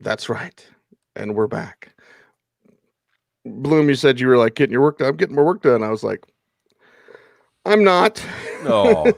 That's right. And we're back. Bloom, you said you were like getting your work done. I'm getting my work done. I was like, I'm not. No,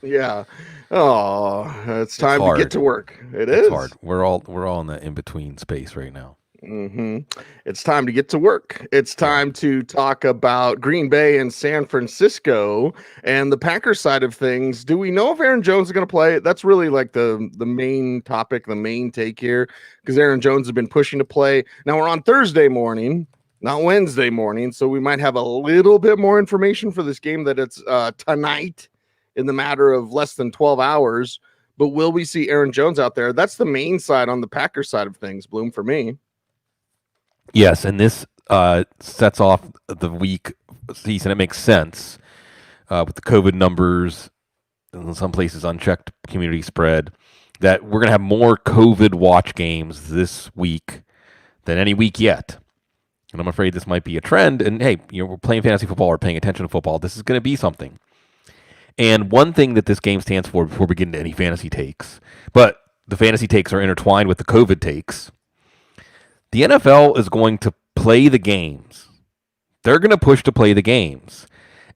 Yeah. Oh, it's it's time to get hard. to work. It It's is. hard. We're all in that in between space right now. hmm It's time to get to work. It's Yeah. time to talk about Green Bay and San Francisco and the Packers side of things. Do we know if Aaron Jones is going to play? That's really like the main topic, the main take here, because Aaron Jones has been pushing to play. Now we're on Thursday morning, not Wednesday morning, so we might have a little bit more information for this game that it's tonight in the matter of less than 12 hours. But will we see Aaron Jones out there? That's the main side on the Packers side of things, Bloom, for me. Yes, and this sets off the week season. It makes sense with the COVID numbers, in some places unchecked community spread, that we're going to have more COVID watch games this week than any week yet. And I'm afraid this might be a trend. And hey, we're playing fantasy football or paying attention to football. This is going to be something. And one thing that this game stands for, before we get into any fantasy takes, but the fantasy takes are intertwined with the COVID takes. The NFL is going to play the games. They're going to push to play the games.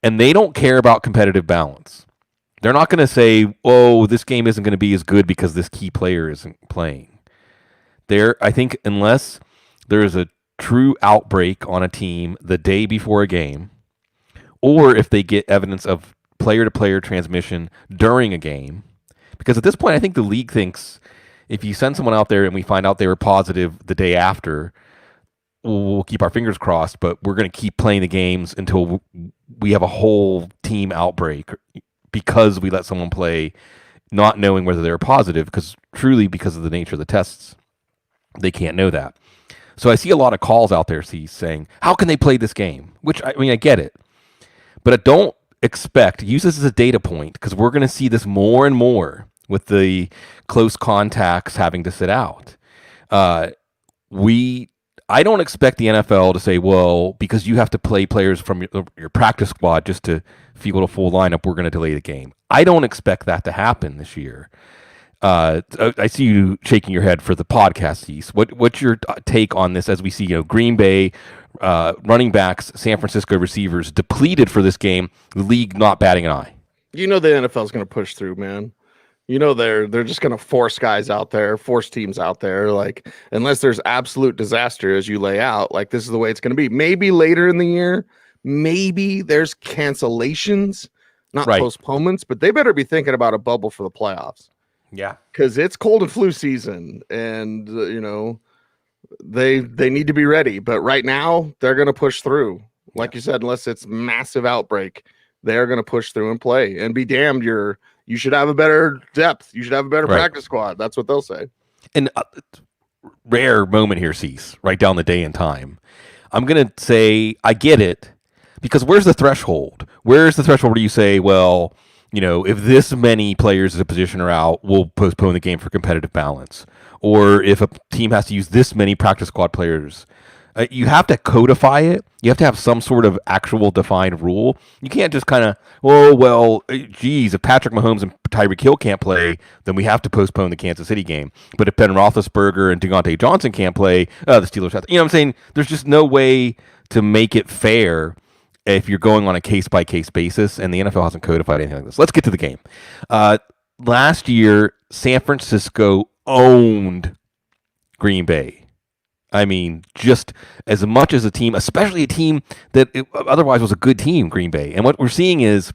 And they don't care about competitive balance. They're not going to say, oh, this game isn't going to be as good because this key player isn't playing. I think, unless there is a true outbreak on a team the day before a game, or if they get evidence of player-to-player transmission during a game, because at this point, I think the league thinks if you send someone out there and we find out they were positive the day after, we'll keep our fingers crossed, but we're going to keep playing the games until we have a whole team outbreak because we let someone play not knowing whether they're positive, because of the nature of the tests, they can't know that. So I see a lot of calls out there saying, how can they play this game? Which, I mean, I get it. But I don't use this as a data point, because we're going to see this more and more with the close contacts having to sit out. I don't expect the NFL to say, well, because you have to play players from your practice squad just to field a full lineup, we're going to delay the game. I don't expect that to happen this year. I see you shaking your head for the podcast, Cecil. What's your take on this as we see, Green Bay running backs, San Francisco receivers depleted for this game, the league not batting an eye? The NFL is going to push through, man. They're just going to force guys out there, force teams out there. Like, unless there's absolute disaster as you lay out, like this is the way it's going to be. Maybe later in the year, maybe there's cancellations, not Right. postponements, but they better be thinking about a bubble for the playoffs. Yeah. Because it's cold and flu season, and they need to be ready. But right now, they're going to push through. Like you said, unless it's massive outbreak, they're going to push through and play. And be damned, you should have a better depth. You should have a better practice squad. That's what they'll say. And rare moment here, Cease. Write down the day and time. I'm going to say I get it, because where's the threshold? Where's the threshold where you say, well, if this many players at a position are out, we'll postpone the game for competitive balance. Or if a team has to use this many practice squad players, you have to codify it. You have to have some sort of actual defined rule. You can't just kind of, geez, if Patrick Mahomes and Tyreek Hill can't play, then we have to postpone the Kansas City game. But if Ben Roethlisberger and Deontay Johnson can't play, the Steelers have to. You know what I'm saying? There's just no way to make it fair if you're going on a case-by-case basis, and the NFL hasn't codified anything like this. Let's get to the game. Last year, San Francisco owned Green Bay. I mean, just as much as a team, especially a team that otherwise was a good team, Green Bay. And what we're seeing is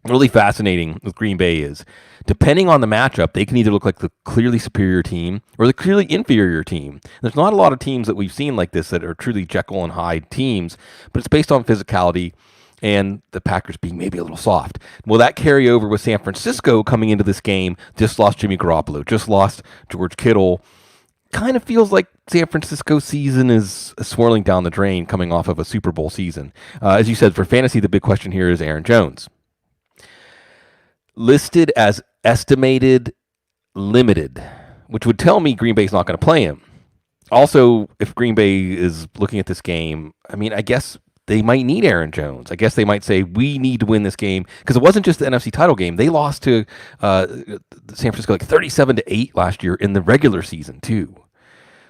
really fascinating with Green Bay is, depending on the matchup, they can either look like the clearly superior team or the clearly inferior team. There's not a lot of teams that we've seen like this that are truly Jekyll and Hyde teams, but it's based on physicality and the Packers being maybe a little soft. Will that carry over with San Francisco coming into this game? Just lost Jimmy Garoppolo, just lost George Kittle. Kind of feels like San Francisco season is swirling down the drain coming off of a Super Bowl season. As you said, for fantasy, the big question here is Aaron Jones. Listed as estimated limited, which would tell me Green Bay's not going to play him. Also, if Green Bay is looking at this game, I mean, I guess they might need Aaron Jones. I guess they might say, we need to win this game, because it wasn't just the NFC title game. They lost to San Francisco like 37-8 last year in the regular season too.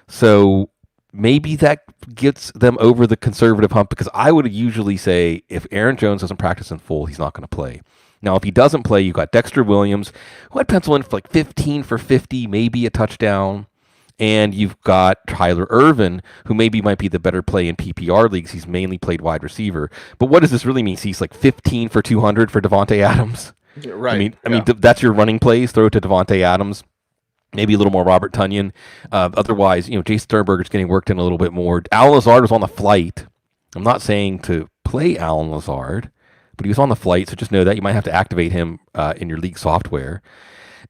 So maybe that gets them over the conservative hump, because I would usually say if Aaron Jones doesn't practice in full, he's not going to play. Now, if he doesn't play, you've got Dexter Williams, who had pencil in for like 15 for 50, maybe a touchdown. And you've got Tyler Irvin, who maybe might be the better play in PPR leagues. He's mainly played wide receiver. But what does this really mean? He's like 15 for 200 for Devontae Adams. Right. I mean, that's your running plays. Throw it to Devontae Adams. Maybe a little more Robert Tonyan. Otherwise, Jason Sternberger's getting worked in a little bit more. Alan Lazard was on the flight. I'm not saying to play Alan Lazard, but he was on the flight, so just know that you might have to activate him in your league software.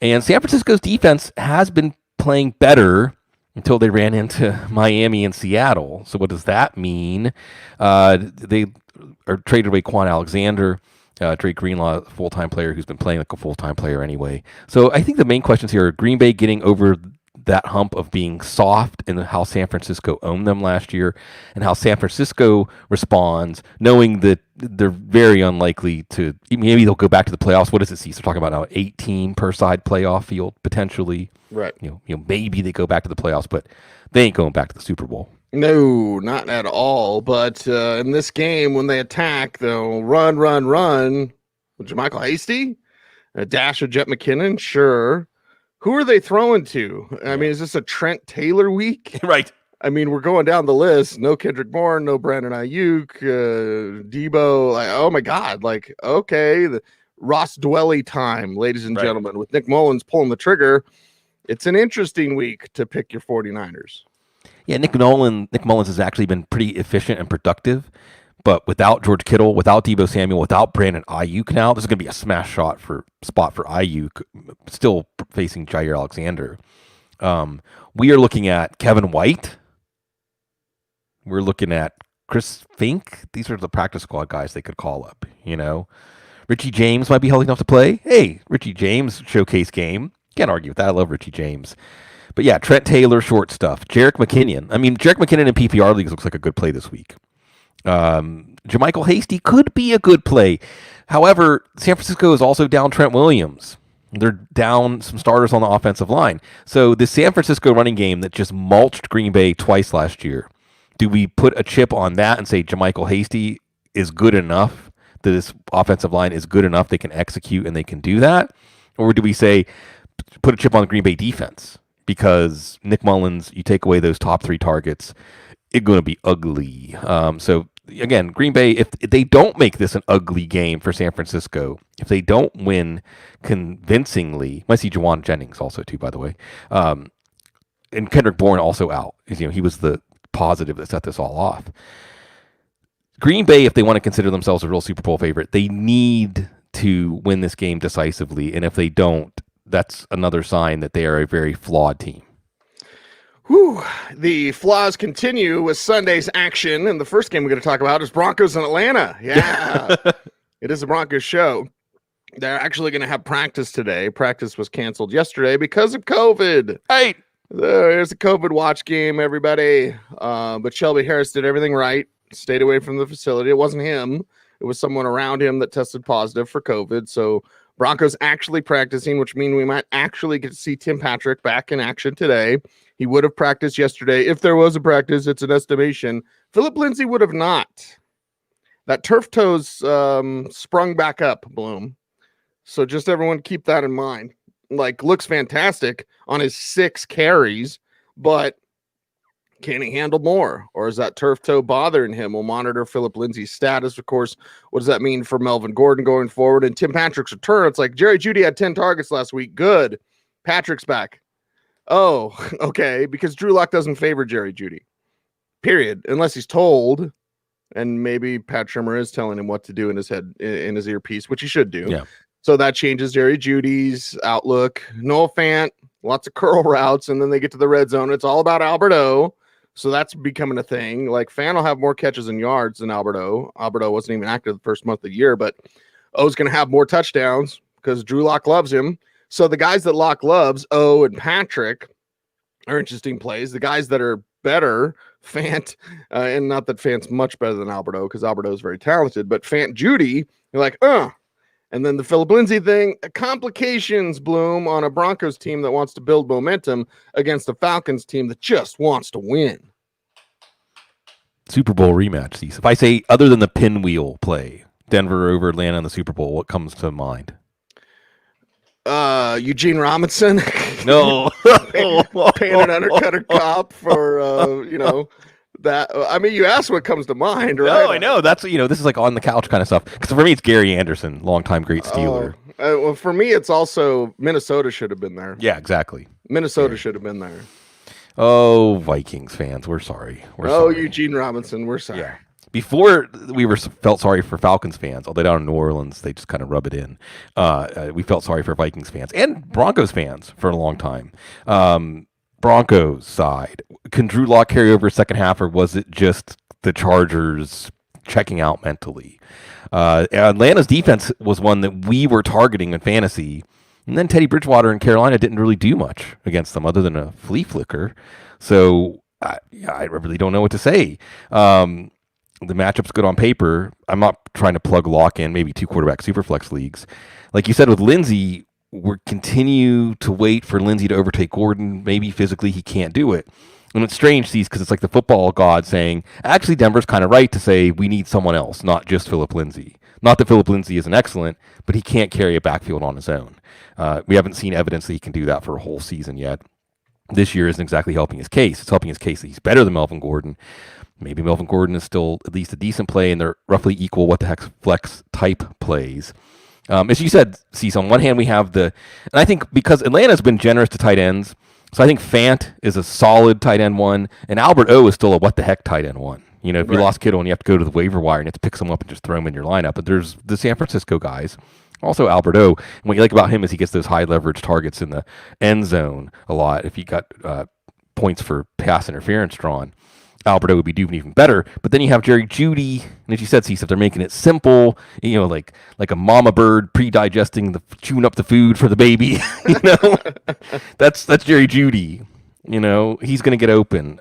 And San Francisco's defense has been playing better until they ran into Miami and Seattle. So what does that mean? They are traded away Quan Alexander, Drake Greenlaw, a full-time player who's been playing like a full-time player anyway. So I think the main questions here are Green Bay getting over that hump of being soft and how San Francisco owned them last year, and how San Francisco responds, knowing that they're very unlikely to, maybe they'll go back to the playoffs. What does it see? So we're talking about now 18 per side playoff field, potentially. Right. Maybe they go back to the playoffs, but they ain't going back to the Super Bowl. No, not at all. But in this game, when they attack, they'll run. JaMychal Hasty, a dash of Jet McKinnon, sure. Who are they throwing to? I mean, is this a Trent Taylor week? Right. I mean, we're going down the list. No Kendrick Bourne, no Brandon Ayuk, Debo. Like, oh my God! Like, okay, the Ross Dwelly time, ladies and gentlemen, with Nick Mullins pulling the trigger. It's an interesting week to pick your 49ers. Yeah, Nick Mullins has actually been pretty efficient and productive, but without George Kittle, without Debo Samuel, without Brandon Ayuk now, this is going to be a smash spot for Ayuk, still facing Jair Alexander. We are looking at Kevin White. We're looking at Chris Fink. These are the practice squad guys they could call up, Richie James might be healthy enough to play. Hey, Richie James showcase game. Can't argue with that. I love Richie James. But yeah, Trent Taylor, short stuff. Jerick McKinnon. I mean, Jerick McKinnon in PPR leagues looks like a good play this week. JaMychal Hasty could be a good play. However, San Francisco is also down Trent Williams. They're down some starters on the offensive line. So the San Francisco running game that just mulched Green Bay twice last year, do we put a chip on that and say JaMychal Hasty is good enough, that this offensive line is good enough they can execute and they can do that? Or do we say put a chip on the Green Bay defense? Because Nick Mullins, you take away those top 3 targets, it's going to be ugly. So again, Green Bay, if they don't make this an ugly game for San Francisco, if they don't win convincingly, might see Juwan Jennings also too, by the way, and Kendrick Bourne also out. He was the positive that set this all off. Green Bay, if they want to consider themselves a real Super Bowl favorite, they need to win this game decisively, and if they don't, that's another sign that they are a very flawed team. Whew. The flaws continue with Sunday's action, and the first game we're going to talk about is Broncos in Atlanta. Yeah, it is a Broncos show. They're actually going to have practice today. Practice was canceled yesterday because of COVID. Hey, there's a COVID watch game, everybody. But Shelby Harris did everything right, stayed away from the facility. It wasn't him. It was someone around him that tested positive for COVID. So Broncos actually practicing, which means we might actually get to see Tim Patrick back in action today. He would have practiced yesterday. If there was a practice, it's an estimation. Philip Lindsay would have not. That turf toes sprung back up, Bloom. So just everyone keep that in mind. Like, looks fantastic on his 6 carries, but can he handle more? Or is that turf toe bothering him? We'll monitor Philip Lindsay's status. Of course, what does that mean for Melvin Gordon going forward? And Tim Patrick's return, it's like Jerry Jeudy had 10 targets last week. Good. Patrick's back. Oh, okay, because Drew Lock doesn't favor Jerry Jeudy. Period. Unless he's told, and maybe Pat Shurmur is telling him what to do in his head, in his earpiece, which he should do. Yeah. So that changes Jerry Jeudy's outlook. Noah Fant, lots of curl routes, and then they get to the red zone. It's all about Albert O. So that's becoming a thing. Like, Fant will have more catches and yards than Albert O. Albert O wasn't even active the first month of the year, but O's going to have more touchdowns because Drew Lock loves him. So the guys that Lock loves, O and Patrick, are interesting plays. The guys that are better, Fant, and not that Fant's much better than Albert O, because Albert O is very talented, but Fant, Jeudy, you're like, And then the Philip Lindsay thing, complications, Bloom, on a Broncos team that wants to build momentum against a Falcons team that just wants to win. Super Bowl rematch, Cecil. If I say other than the pinwheel play, Denver over Atlanta in the Super Bowl, what comes to mind? Eugene Robinson. No. Painted undercutter cop for, that. I mean, you asked what comes to mind, right? No, I know. That's, this is like on the couch kind of stuff. Because for me, it's Gary Anderson, longtime great Steeler. Well, for me, it's also Minnesota should have been there. Yeah, exactly. Minnesota should have been there. Oh, Vikings fans, we're sorry. Sorry. Eugene Robinson, we're sorry. Yeah. Before we felt sorry for Falcons fans, although down in New Orleans they just kind of rub it in. We felt sorry for Vikings fans and Broncos fans for a long time. Broncos side, can Drew Lock carry over second half, or was it just the Chargers checking out mentally? Atlanta's defense was one that we were targeting in fantasy, and then Teddy Bridgewater in Carolina didn't really do much against them other than a flea flicker. So I really don't know what to say. The matchup's good on paper. I'm not trying to plug Lock in maybe 2 quarterback superflex leagues. Like you said with Lindsay, we're continue to wait for Lindsay to overtake Gordon. Maybe physically he can't do it. And it's strange, because it's like the football god saying, actually, Denver's kind of right to say we need someone else, not just Philip Lindsay. Not that Philip Lindsay isn't excellent, but he can't carry a backfield on his own. We haven't seen evidence that he can do that for a whole season yet. This year isn't exactly helping his case. It's helping his case that he's better than Melvin Gordon. Maybe Melvin Gordon is still at least a decent play, and they're roughly equal what the heck flex type plays. As you said, Cecil, on one hand we have and I think because Atlanta's been generous to tight ends, so I think Fant is a solid tight end 1, and Albert O is still a what the heck tight end 1. If you lost Kittle and you have to go to the waiver wire and you have to pick someone up and just throw him in your lineup. But there's the San Francisco guys. Also Albert O, and what you like about him is he gets those high leverage targets in the end zone a lot. If you got points for pass interference drawn, Alberto would be doing even better. But then you have Jerry Jeudy, and as you said, Cecil, they're making it simple, like a mama bird pre-digesting chewing up the food for the baby. That's Jerry Jeudy. He's going to get open.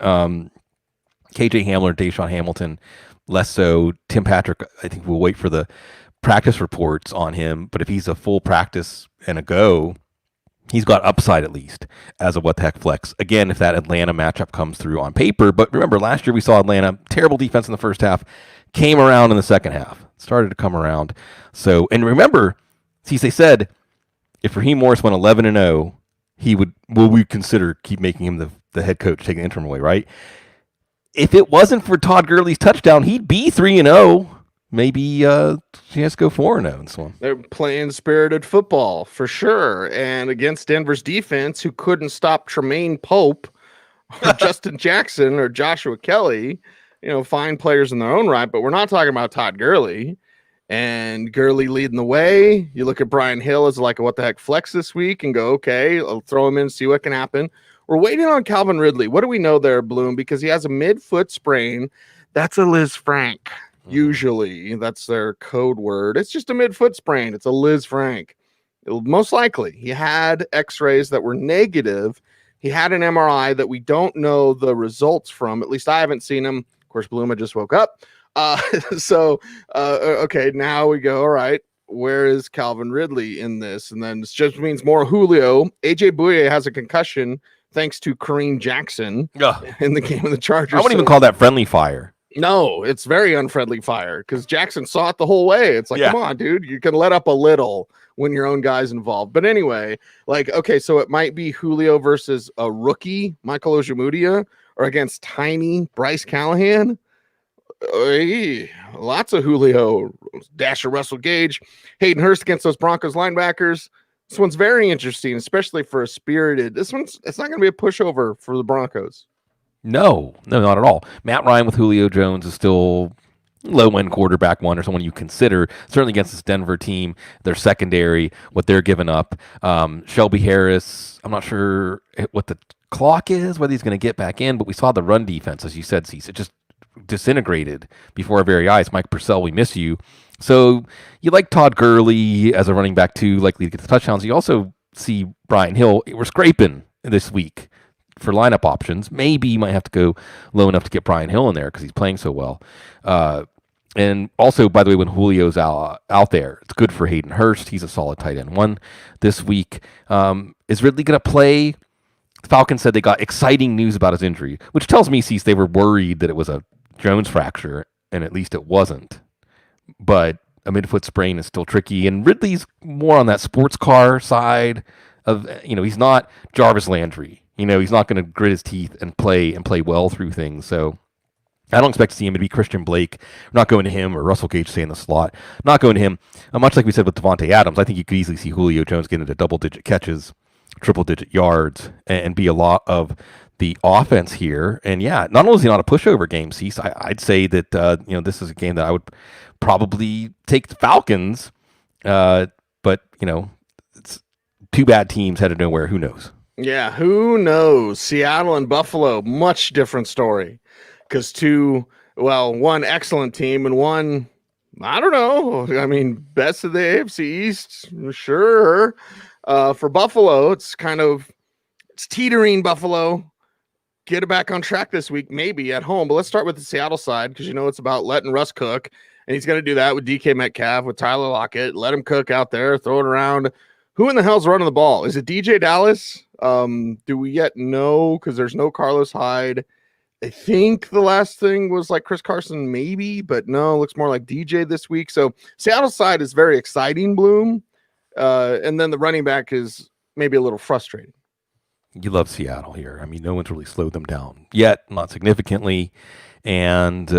KJ Hamler, Deshaun Hamilton, less so. Tim Patrick, I think we'll wait for the practice reports on him. But if he's a full practice and a go, he's got upside at least as a what the heck flex. Again, if that Atlanta matchup comes through on paper. But remember, last year we saw Atlanta, terrible defense in the first half, came around in the second half. Started to come around. So, and remember, they said if Raheem Morris went 11-0, will we consider keep making him the head coach, taking the interim away, right? If it wasn't for Todd Gurley's touchdown, he'd be 3-0. Maybe he has to go 4-0 in this one. They're playing spirited football for sure. And against Denver's defense, who couldn't stop Tremaine Pope or Justin Jackson or Joshua Kelly, fine players in their own right. But we're not talking about Todd Gurley. And Gurley leading the way. You look at Brian Hill as like a what the heck flex this week and go, okay, I'll throw him in, see what can happen. We're waiting on Calvin Ridley. What do we know there, Bloom? Because he has a mid-foot sprain. That's a Liz Frank. Usually, that's their code word. It's just a mid-foot sprain. It's a Liz Frank. Most likely, he had x-rays that were negative. He had an MRI that we don't know the results from. At least I haven't seen him. Of course, Bloom just woke up. Okay, now we go, all right, where is Calvin Ridley in this? And then it just means more Julio. AJ Bouye has a concussion thanks to Kareem Jackson in the game of the Chargers. I wouldn't even call that friendly fire. No, it's very unfriendly fire because Jackson saw it the whole way. It's like, come on, dude, you can let up a little when your own guy's involved. But anyway, okay, so it might be Julio versus a rookie, Michael Ojemudia, or against tiny Bryce Callahan. Lots of Julio, Dasher Russell Gage, Hayden Hurst against those Broncos linebackers. This one's very interesting, especially for a spirited. It's not going to be a pushover for the Broncos. No, not at all. Matt Ryan with Julio Jones is still low-end quarterback 1 or someone you consider, certainly against this Denver team, their secondary, what they're giving up. Shelby Harris, I'm not sure what the clock is, whether he's going to get back in, but we saw the run defense, as you said, Cecil, it just disintegrated before our very eyes. Mike Purcell, we miss you. So you like Todd Gurley as a running back too, likely to get the touchdowns. You also see Brian Hill. We're scraping this week for lineup options. Maybe you might have to go low enough to get Brian Hill in there because he's playing so well. And also, by the way, when Julio's out there, it's good for Hayden Hurst. He's a solid tight end one this week. Is Ridley going to play? The Falcons said they got exciting news about his injury, which tells me, Cease, they were worried that it was a Jones fracture, and at least it wasn't. But a midfoot sprain is still tricky, and Ridley's more on that sports car side of, he's not Jarvis Landry. He's not going to grit his teeth and play well through things. So I don't expect to see him to be Christian Blake. We're not going to him, or Russell Gage stay in the slot. Not going to him. Much like we said with Devontae Adams, I think you could easily see Julio Jones get into double-digit catches, triple-digit yards, and be a lot of the offense here. And yeah, not only is he not a pushover game, Cease, I'd say that this is a game that I would probably take the Falcons. But it's two bad teams headed nowhere. Who knows? Yeah, who knows? Seattle and Buffalo, much different story. Because one excellent team and one, I don't know. I mean, best of the AFC East, sure. For Buffalo, it's teetering Buffalo. Get it back on track this week, maybe at home. But let's start with the Seattle side because it's about letting Russ cook. And he's going to do that with DK Metcalf, with Tyler Lockett. Let him cook out there, throw it around. Who in the hell's running the ball? Is it DJ Dallas? Do we yet know? Because there's no Carlos Hyde. I think the last thing was like Chris Carson, maybe, but no, looks more like DJ this week. So Seattle side is very exciting, Bloom. And then the running back is maybe a little frustrating. You love Seattle here. I mean, no one's really slowed them down yet, not significantly. And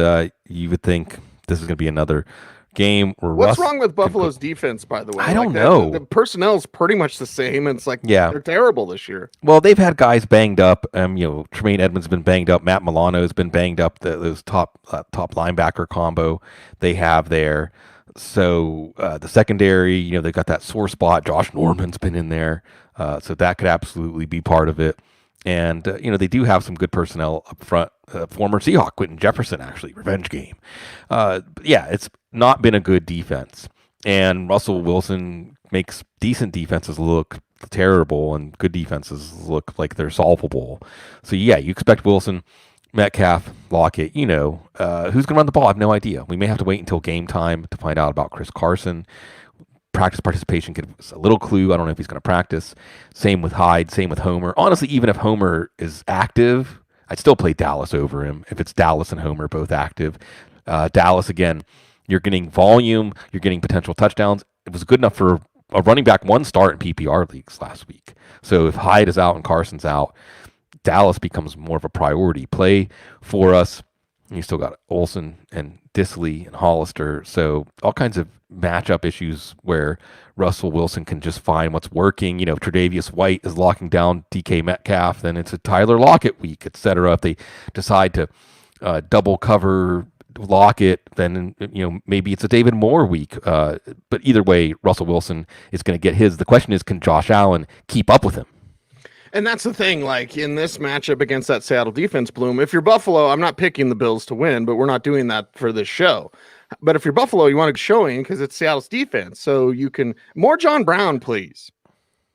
you would think this is going to be another game where what's wrong with Buffalo's defense, by the way? I don't know. The personnel is pretty much the same. And it's like, they're terrible this year. Well, they've had guys banged up. Tremaine Edmonds has been banged up. Matt Milano has been banged up. Those top linebacker combo they have there. So the secondary, they've got that sore spot. Josh Norman's been in there. So that could absolutely be part of it. And, they do have some good personnel up front. Former Seahawk, Quentin Jefferson, actually, revenge game. It's not been a good defense. And Russell Wilson makes decent defenses look terrible and good defenses look like they're solvable. So, you expect Wilson, Metcalf, Lockett, who's going to run the ball? I have no idea. We may have to wait until game time to find out about Chris Carson. Practice participation gives us a little clue. I don't know if he's going to practice. Same with Hyde, same with Homer. Honestly, even if Homer is active, I'd still play Dallas over him. If it's Dallas and Homer both active. Dallas, again, you're getting volume, you're getting potential touchdowns. It was good enough for a running back one start in PPR leagues last week. So if Hyde is out and Carson's out, Dallas becomes more of a priority play for us. You still got Olsen and Disley and Hollister. So all kinds of matchup issues where Russell Wilson can just find what's working. If Tre'Davious White is locking down DK Metcalf, then it's a Tyler Lockett week, etc. If they decide to double cover Lockett, then maybe it's a David Moore week. But either way, Russell Wilson is going to get his. The question is, can Josh Allen keep up with him? And that's the thing, like in this matchup against that Seattle defense, Bloom, if you're Buffalo, I'm not picking the Bills to win, but we're not doing that for this show. But if you're Buffalo, you want to showing because it's Seattle's defense. So you can more John Brown, please.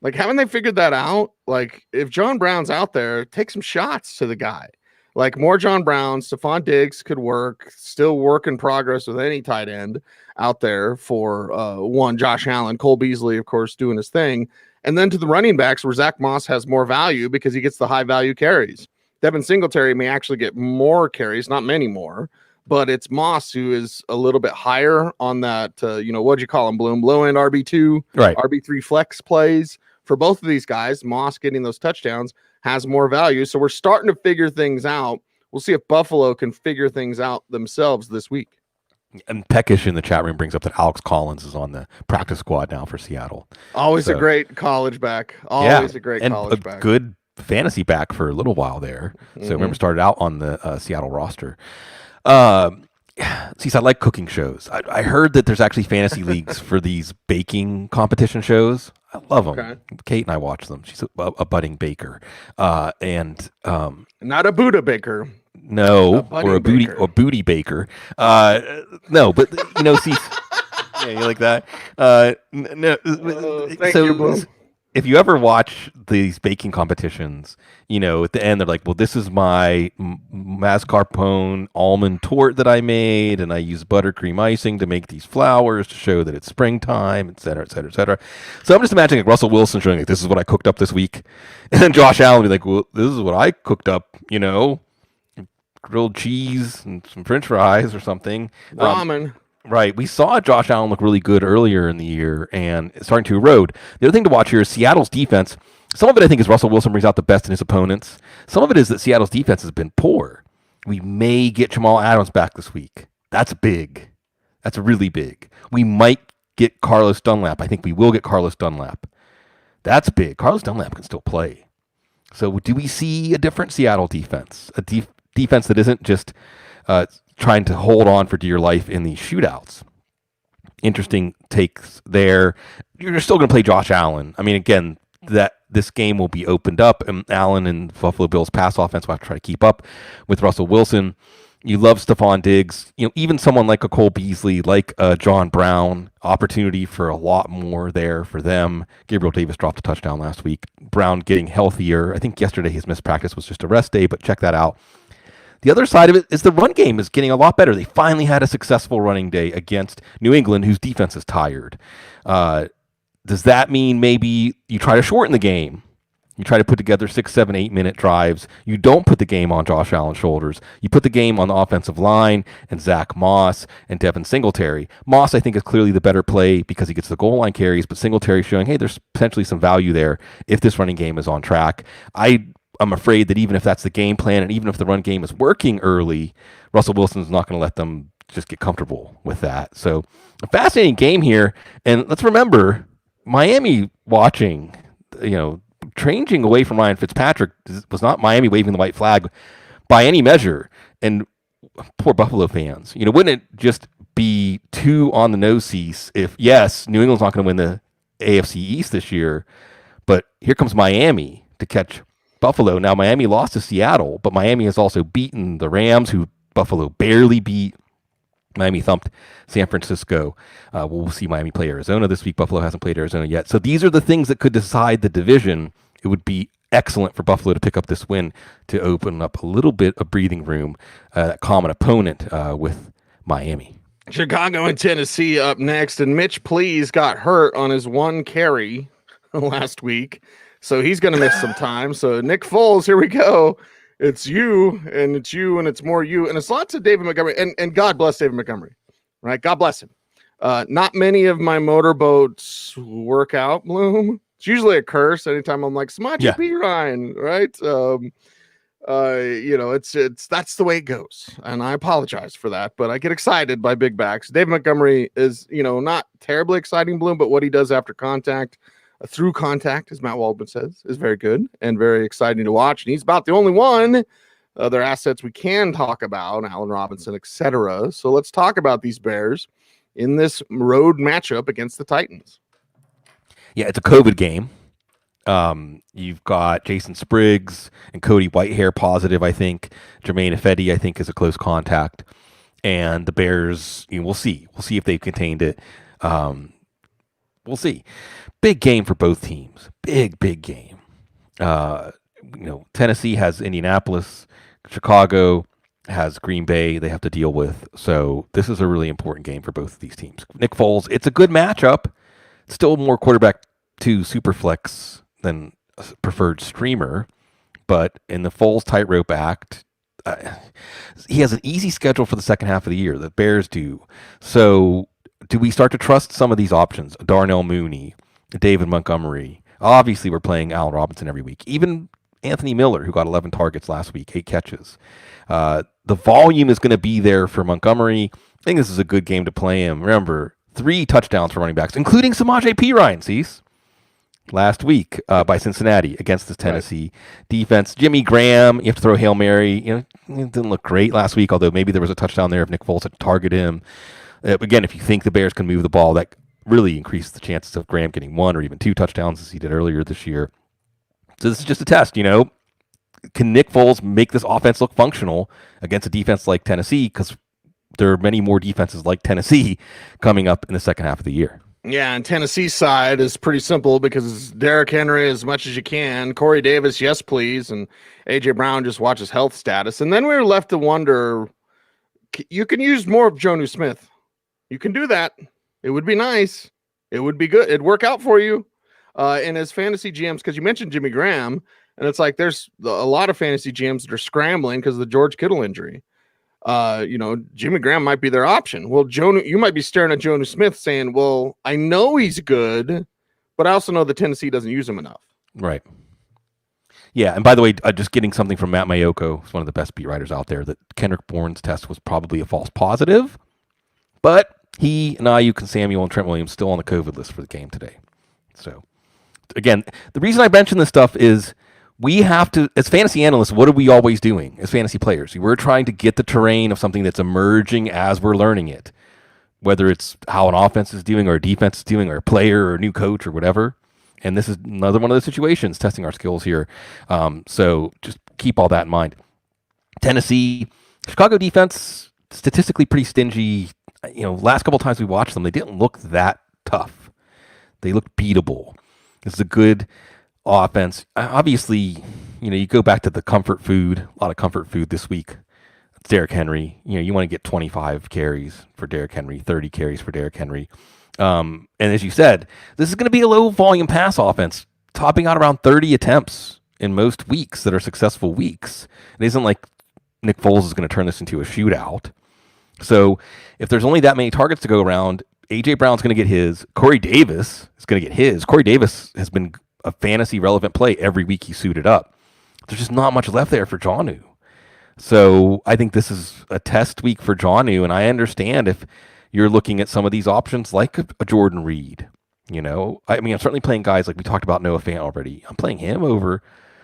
Like, haven't they figured that out? Like, if John Brown's out there, take some shots to the guy. Like, more John Brown, Stephon Diggs could work, still work in progress with any tight end out there for one, Josh Allen, Cole Beasley, of course, doing his thing. And then to the running backs where Zach Moss has more value because he gets the high value carries. Devin Singletary may actually get more carries, not many more, but it's Moss who is a little bit higher on that, what'd you call him, Bloom? Low end RB2, right? RB3 flex plays. For both of these guys, Moss getting those touchdowns has more value. So we're starting to figure things out. We'll see if Buffalo can figure things out themselves this week. And Peckish in the chat room brings up that Alex Collins is on the practice squad now for Seattle. Always a great college back. Always a great college back. Good fantasy back for a little while there. So remember, started out on the Seattle roster. See, I like cooking shows. I heard that there's actually fantasy leagues for these baking competition shows. I love them. Okay. Kate and I watch them. She's a budding baker. Not a Buddha baker. No, or a booty baker. No, but see, yeah, you like that. No. Thank you, Bloom. if you ever watch these baking competitions, at the end they're like, well, this is my mascarpone almond torte that I made, and I use buttercream icing to make these flowers to show that it's springtime, et cetera, et cetera, et cetera. So I'm just imagining like Russell Wilson showing like, this is what I cooked up this week. And then Josh Allen be like, well, this is what I cooked up, grilled cheese and some french fries or something. Ramen. Right. We saw Josh Allen look really good earlier in the year and it's starting to erode. The other thing to watch here is Seattle's defense. Some of it, I think, is Russell Wilson brings out the best in his opponents. Some of it is that Seattle's defense has been poor. We may get Jamal Adams back this week. That's big. That's really big. We might get Carlos Dunlap. I think we will get Carlos Dunlap. That's big. Carlos Dunlap can still play. So do we see a different Seattle defense? A defense that isn't just trying to hold on for dear life in these shootouts. Interesting takes there. You're still going to play Josh Allen. I mean, again, that this game will be opened up, and Allen and Buffalo Bills pass offense will have to try to keep up with Russell Wilson. You love Stephon Diggs. Even someone like a Cole Beasley, like John Brown, opportunity for a lot more there for them. Gabriel Davis dropped a touchdown last week. Brown getting healthier. I think yesterday his missed practice was just a rest day, but check that out. The other side of it is the run game is getting a lot better. They finally had a successful running day against New England, whose defense is tired. Does that mean maybe you try to shorten the game? You try to put together 6, 7, 8-minute drives. You don't put the game on Josh Allen's shoulders. You put the game on the offensive line and Zach Moss and Devin Singletary. Moss, I think, is clearly the better play because he gets the goal line carries, but Singletary showing, hey, there's potentially some value there if this running game is on track. I'm afraid that even if that's the game plan and even if the run game is working early, Russell Wilson's not going to let them just get comfortable with that. So a fascinating game here. And let's remember, Miami watching, changing away from Ryan Fitzpatrick was not Miami waving the white flag by any measure. And poor Buffalo fans, wouldn't it just be too on the nose seats if, yes, New England's not going to win the AFC East this year, but here comes Miami to catch Buffalo. Now, Miami lost to Seattle, but Miami has also beaten the Rams, who Buffalo barely beat. Miami thumped San Francisco. We'll see Miami play Arizona this week. Buffalo hasn't played Arizona yet. So these are the things that could decide the division. It would be excellent for Buffalo to pick up this win to open up a little bit of breathing room, common opponent with Miami. Chicago and Tennessee up next, and Mitch Please got hurt on his one carry last week. So he's going to miss some time. So Nick Foles, here we go. It's you, and it's more you. And it's lots of David Montgomery. And God bless David Montgomery, right? God bless him. Not many of my motorboats work out, Bloom. It's usually a curse anytime I'm like, Samaje P. Ryan, right? It's that's the way it goes. And I apologize for that, but I get excited by big backs. David Montgomery is, not terribly exciting, Bloom, but what he does after contact, through contact, as Matt Waldman says, is very good and very exciting to watch. And he's about the only one. Other assets we can talk about, Allen Robinson, etc. So let's talk about these Bears in this road matchup against the Titans. Yeah, it's a COVID game. You've got Jason Spriggs and Cody Whitehair positive, I think. Jermaine Ifedi, I think, is a close contact. And the Bears, we'll see. We'll see if they've contained it. We'll see. Big game for both teams. Big game. Tennessee has Indianapolis. Chicago has Green Bay they have to deal with. So this is a really important game for both of these teams. Nick Foles, it's a good matchup. Still more quarterback to Superflex than preferred streamer. But in the Foles tightrope act, he has an easy schedule for the second half of the year. The Bears do. So do we start to trust some of these options? Darnell Mooney, David Montgomery. Obviously, we're playing Allen Robinson every week. Even Anthony Miller, who got 11 targets last week, 8 catches. The volume is going to be there for Montgomery. I think this is a good game to play him. Remember, 3 touchdowns for running backs, including Samaje P. Ryan, last week by Cincinnati against the Tennessee defense. Jimmy Graham, you have to throw Hail Mary. It didn't look great last week, although maybe there was a touchdown there if Nick Foles had targeted him. Again, if you think the Bears can move the ball, that really increases the chances of Graham getting 1 or even 2 touchdowns as he did earlier this year. So this is just a test, Can Nick Foles make this offense look functional against a defense like Tennessee? Because there are many more defenses like Tennessee coming up in the second half of the year. Yeah, and Tennessee side is pretty simple because Derrick Henry as much as you can, Corey Davis, yes please, and AJ Brown just watches health status, and then we were left to wonder. You can use more of Jonnu Smith. You can do that. It would be nice. It would be good. It'd work out for you. And as fantasy GMs, because you mentioned Jimmy Graham, and it's like there's a lot of fantasy GMs that are scrambling because of the George Kittle injury. Jimmy Graham might be their option. Well, you might be staring at Jonnu Smith saying, well, I know he's good, but I also know that Tennessee doesn't use him enough. Right. Yeah, and by the way, just getting something from Matt Mayoko, who's one of the best beat writers out there, that Kendrick Bourne's test was probably a false positive, but he and Ayuk and Samuel and Trent Williams still on the COVID list for the game today. So, again, the reason I mention this stuff is we have to, as fantasy analysts, what are we always doing as fantasy players? We're trying to get the terrain of something that's emerging as we're learning it, whether it's how an offense is doing or a defense is doing or a player or a new coach or whatever. And this is another one of those situations, testing our skills here. So just keep all that in mind. Tennessee, Chicago defense, statistically pretty stingy. Last couple of times we watched them, they didn't look that tough. They looked beatable. This is a good offense. Obviously, you go back to the comfort food, a lot of comfort food this week. It's Derrick Henry. You want to get 25 carries for Derrick Henry, 30 carries for Derrick Henry. And as you said, this is going to be a low volume pass offense, topping out around 30 attempts in most weeks that are successful weeks. It isn't like Nick Foles is going to turn this into a shootout. So if there's only that many targets to go around, A.J. Brown's going to get his. Corey Davis is going to get his. Corey Davis has been a fantasy relevant play every week he suited up. There's just not much left there for Jonnu. So I think this is a test week for Jonnu, and I understand if you're looking at some of these options like a Jordan Reed. I'm certainly playing guys like we talked about Noah Fant already. I'm playing him over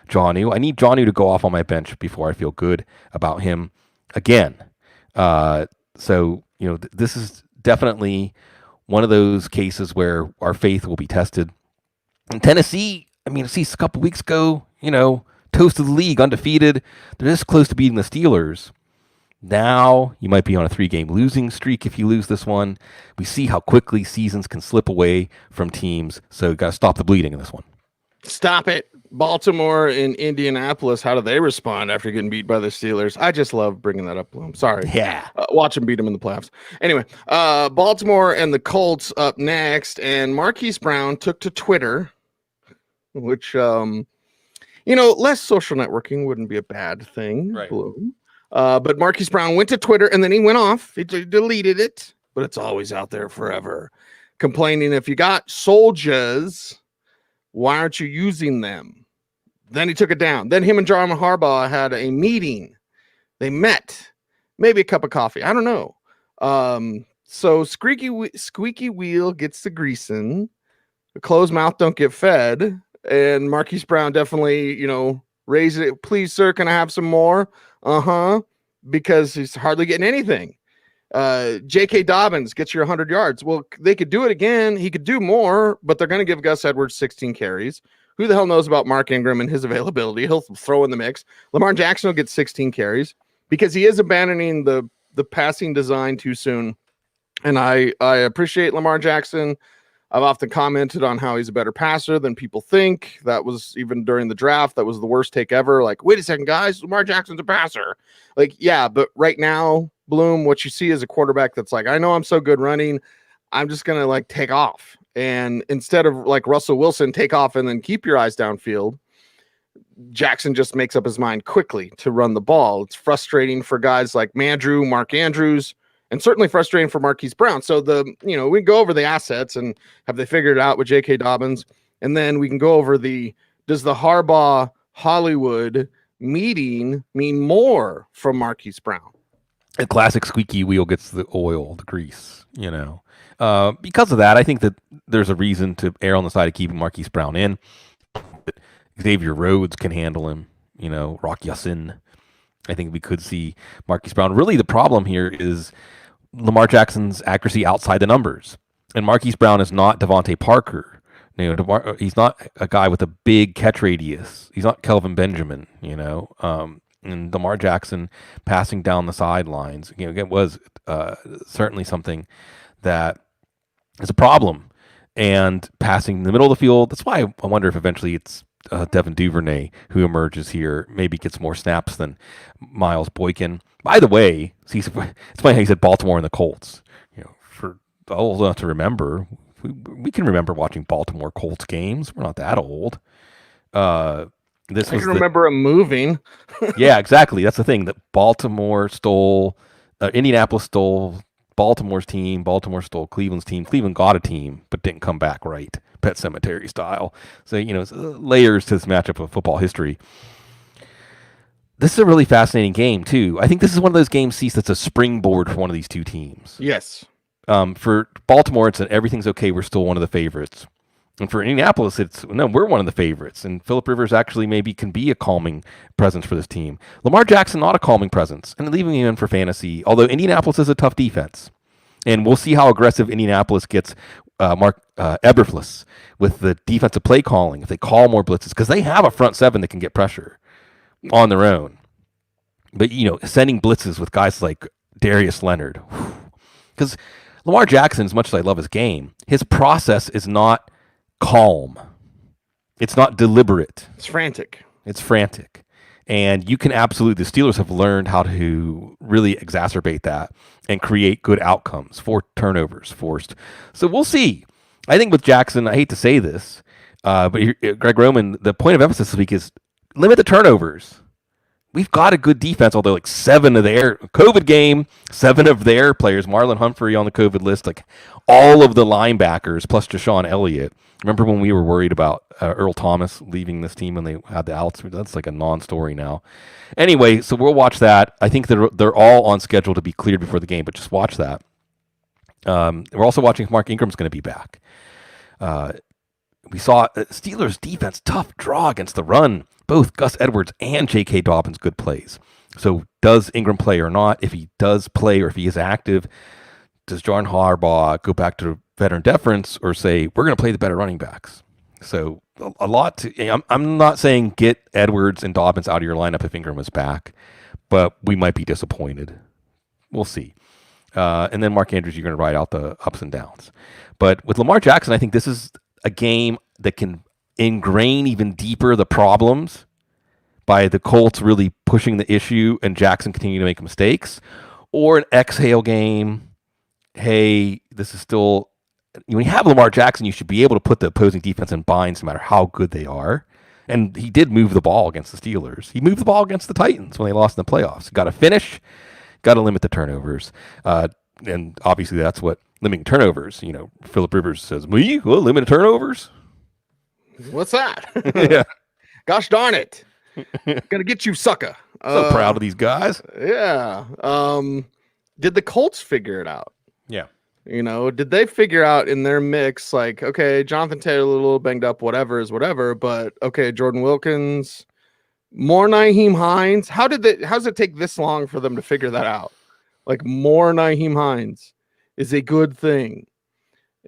Jonnu. I need Jonnu to go off on my bench before I feel good about him again. This is definitely one of those cases where our faith will be tested. In Tennessee, I see a couple weeks ago, toast of the league, undefeated. They're this close to beating the Steelers. Now you might be on a 3-game losing streak if you lose this one. We see how quickly seasons can slip away from teams, so you got to stop the bleeding in this one. Stop it. Baltimore and Indianapolis, how do they respond after getting beat by the Steelers? I just love bringing that up, Bloom. Sorry. Yeah. Watch them beat them in the playoffs. Anyway, Baltimore and the Colts up next, and Marquise Brown took to Twitter, which, less social networking wouldn't be a bad thing, right. Bloom. But Marquise Brown went to Twitter, and then he went off. He deleted it, but it's always out there forever. Complaining, if you got soldiers, why aren't you using them? Then he took it down. Then him and John Harbaugh had a meeting. They met. Maybe a cup of coffee. I don't know. So squeaky wheel gets the greasing. The closed mouth don't get fed. And Marquise Brown definitely, raised it. Please, sir, can I have some more? Because he's hardly getting anything. J.K. Dobbins gets you 100 yards. Well, they could do it again. He could do more, but they're going to give Gus Edwards 16 carries. Who the hell knows about Mark Ingram and his availability? He'll throw in the mix. Lamar Jackson will get 16 carries because he is abandoning the passing design too soon. And I appreciate Lamar Jackson. I've often commented on how he's a better passer than people think. That was even during the draft. That was the worst take ever. Like, wait a second, guys, Lamar Jackson's a passer. Like, yeah, but right now, Bloom, what you see is a quarterback that's like, I know I'm so good running. I'm just going to take off. And instead of like Russell Wilson, take off and then keep your eyes downfield, Jackson just makes up his mind quickly to run the ball. It's frustrating for guys like Mark Andrews, and certainly frustrating for Marquise Brown. So we go over the assets and have they figured it out with J.K. Dobbins, and then we can go over does the Harbaugh Hollywood meeting mean more from Marquise Brown? A classic squeaky wheel gets the oil, the grease, because of that, I think that there's a reason to err on the side of keeping Marquise Brown in. Xavier Rhodes can handle him, Rock Yassin. I think we could see Marquise Brown. Really, the problem here is Lamar Jackson's accuracy outside the numbers. And Marquise Brown is not Devontae Parker. He's not a guy with a big catch radius. He's not Kelvin Benjamin, and Lamar Jackson passing down the sidelines, it was certainly something that is a problem and passing in the middle of the field. That's why I wonder if eventually it's Devin Duvernay who emerges here, maybe gets more snaps than Miles Boykin. By the way, it's funny how he said Baltimore and the Colts. For old enough to remember, we can remember watching Baltimore Colts games. We're not that old. I can remember him moving. Yeah, exactly. That's the thing, that Baltimore stole, Indianapolis stole Baltimore's team. Baltimore stole Cleveland's team. Cleveland got a team, but didn't come back right, Pet Cemetery style. So, it's layers to this matchup of football history. This is a really fascinating game, too. I think this is one of those games, Cease, that's a springboard for one of these two teams. Yes. For Baltimore, it's that everything's okay. We're still one of the favorites. And for Indianapolis, we're one of the favorites. And Phillip Rivers actually maybe can be a calming presence for this team. Lamar Jackson, not a calming presence, and leaving him in for fantasy, although Indianapolis is a tough defense. And we'll see how aggressive Indianapolis gets Mark Eberflus with the defensive play calling, if they call more blitzes, because they have a front seven that can get pressure on their own. But, sending blitzes with guys like Darius Leonard. Because Lamar Jackson, as much as I love his game, his process is not calm. It's not deliberate. It's frantic. And you can absolutely, the Steelers have learned how to really exacerbate that and create good outcomes, 4 turnovers forced. So we'll see. I think with Jackson, I hate to say this, but Greg Roman, the point of emphasis this week is limit the turnovers. We've got a good defense, although 7 of their COVID game, 7 of their players, Marlon Humphrey on the COVID list, all of the linebackers plus Deshaun Elliott. Remember when we were worried about Earl Thomas leaving this team when they had the outs? That's like a non-story now. Anyway, so we'll watch that. I think they're all on schedule to be cleared before the game, but just watch that. We're also watching if Mark Ingram's going to be back. We saw Steelers defense, tough draw against the run. Both Gus Edwards and J.K. Dobbins, good plays. So does Ingram play or not? If he does play or if he is active, does John Harbaugh go back to veteran deference or say, we're going to play the better running backs? So a lot to, I'm not saying get Edwards and Dobbins out of your lineup if Ingram is back, but we might be disappointed. We'll see. And then Mark Andrews, you're going to ride out the ups and downs. But with Lamar Jackson, I think this is a game that can ingrain even deeper the problems by the Colts really pushing the issue and Jackson continuing to make mistakes, or an exhale game. Hey, this is still, when you have Lamar Jackson, you should be able to put the opposing defense in binds no matter how good they are. And he did move the ball against the Steelers. He moved the ball against the Titans when they lost in the playoffs. Got to finish, got to limit the turnovers. And obviously that's what limiting turnovers, Phillip Rivers says, well, limit turnovers? What's that? Yeah. Gosh darn it. Gonna get you, sucker. So proud of these guys. Yeah. Did the Colts figure it out? Yeah. Did they figure out in their mix, okay, Jonathan Taylor a little banged up, whatever is whatever, but okay, Jordan Wilkins, more Nyheim Hines. How's it take this long for them to figure that out? More Nyheim Hines is a good thing.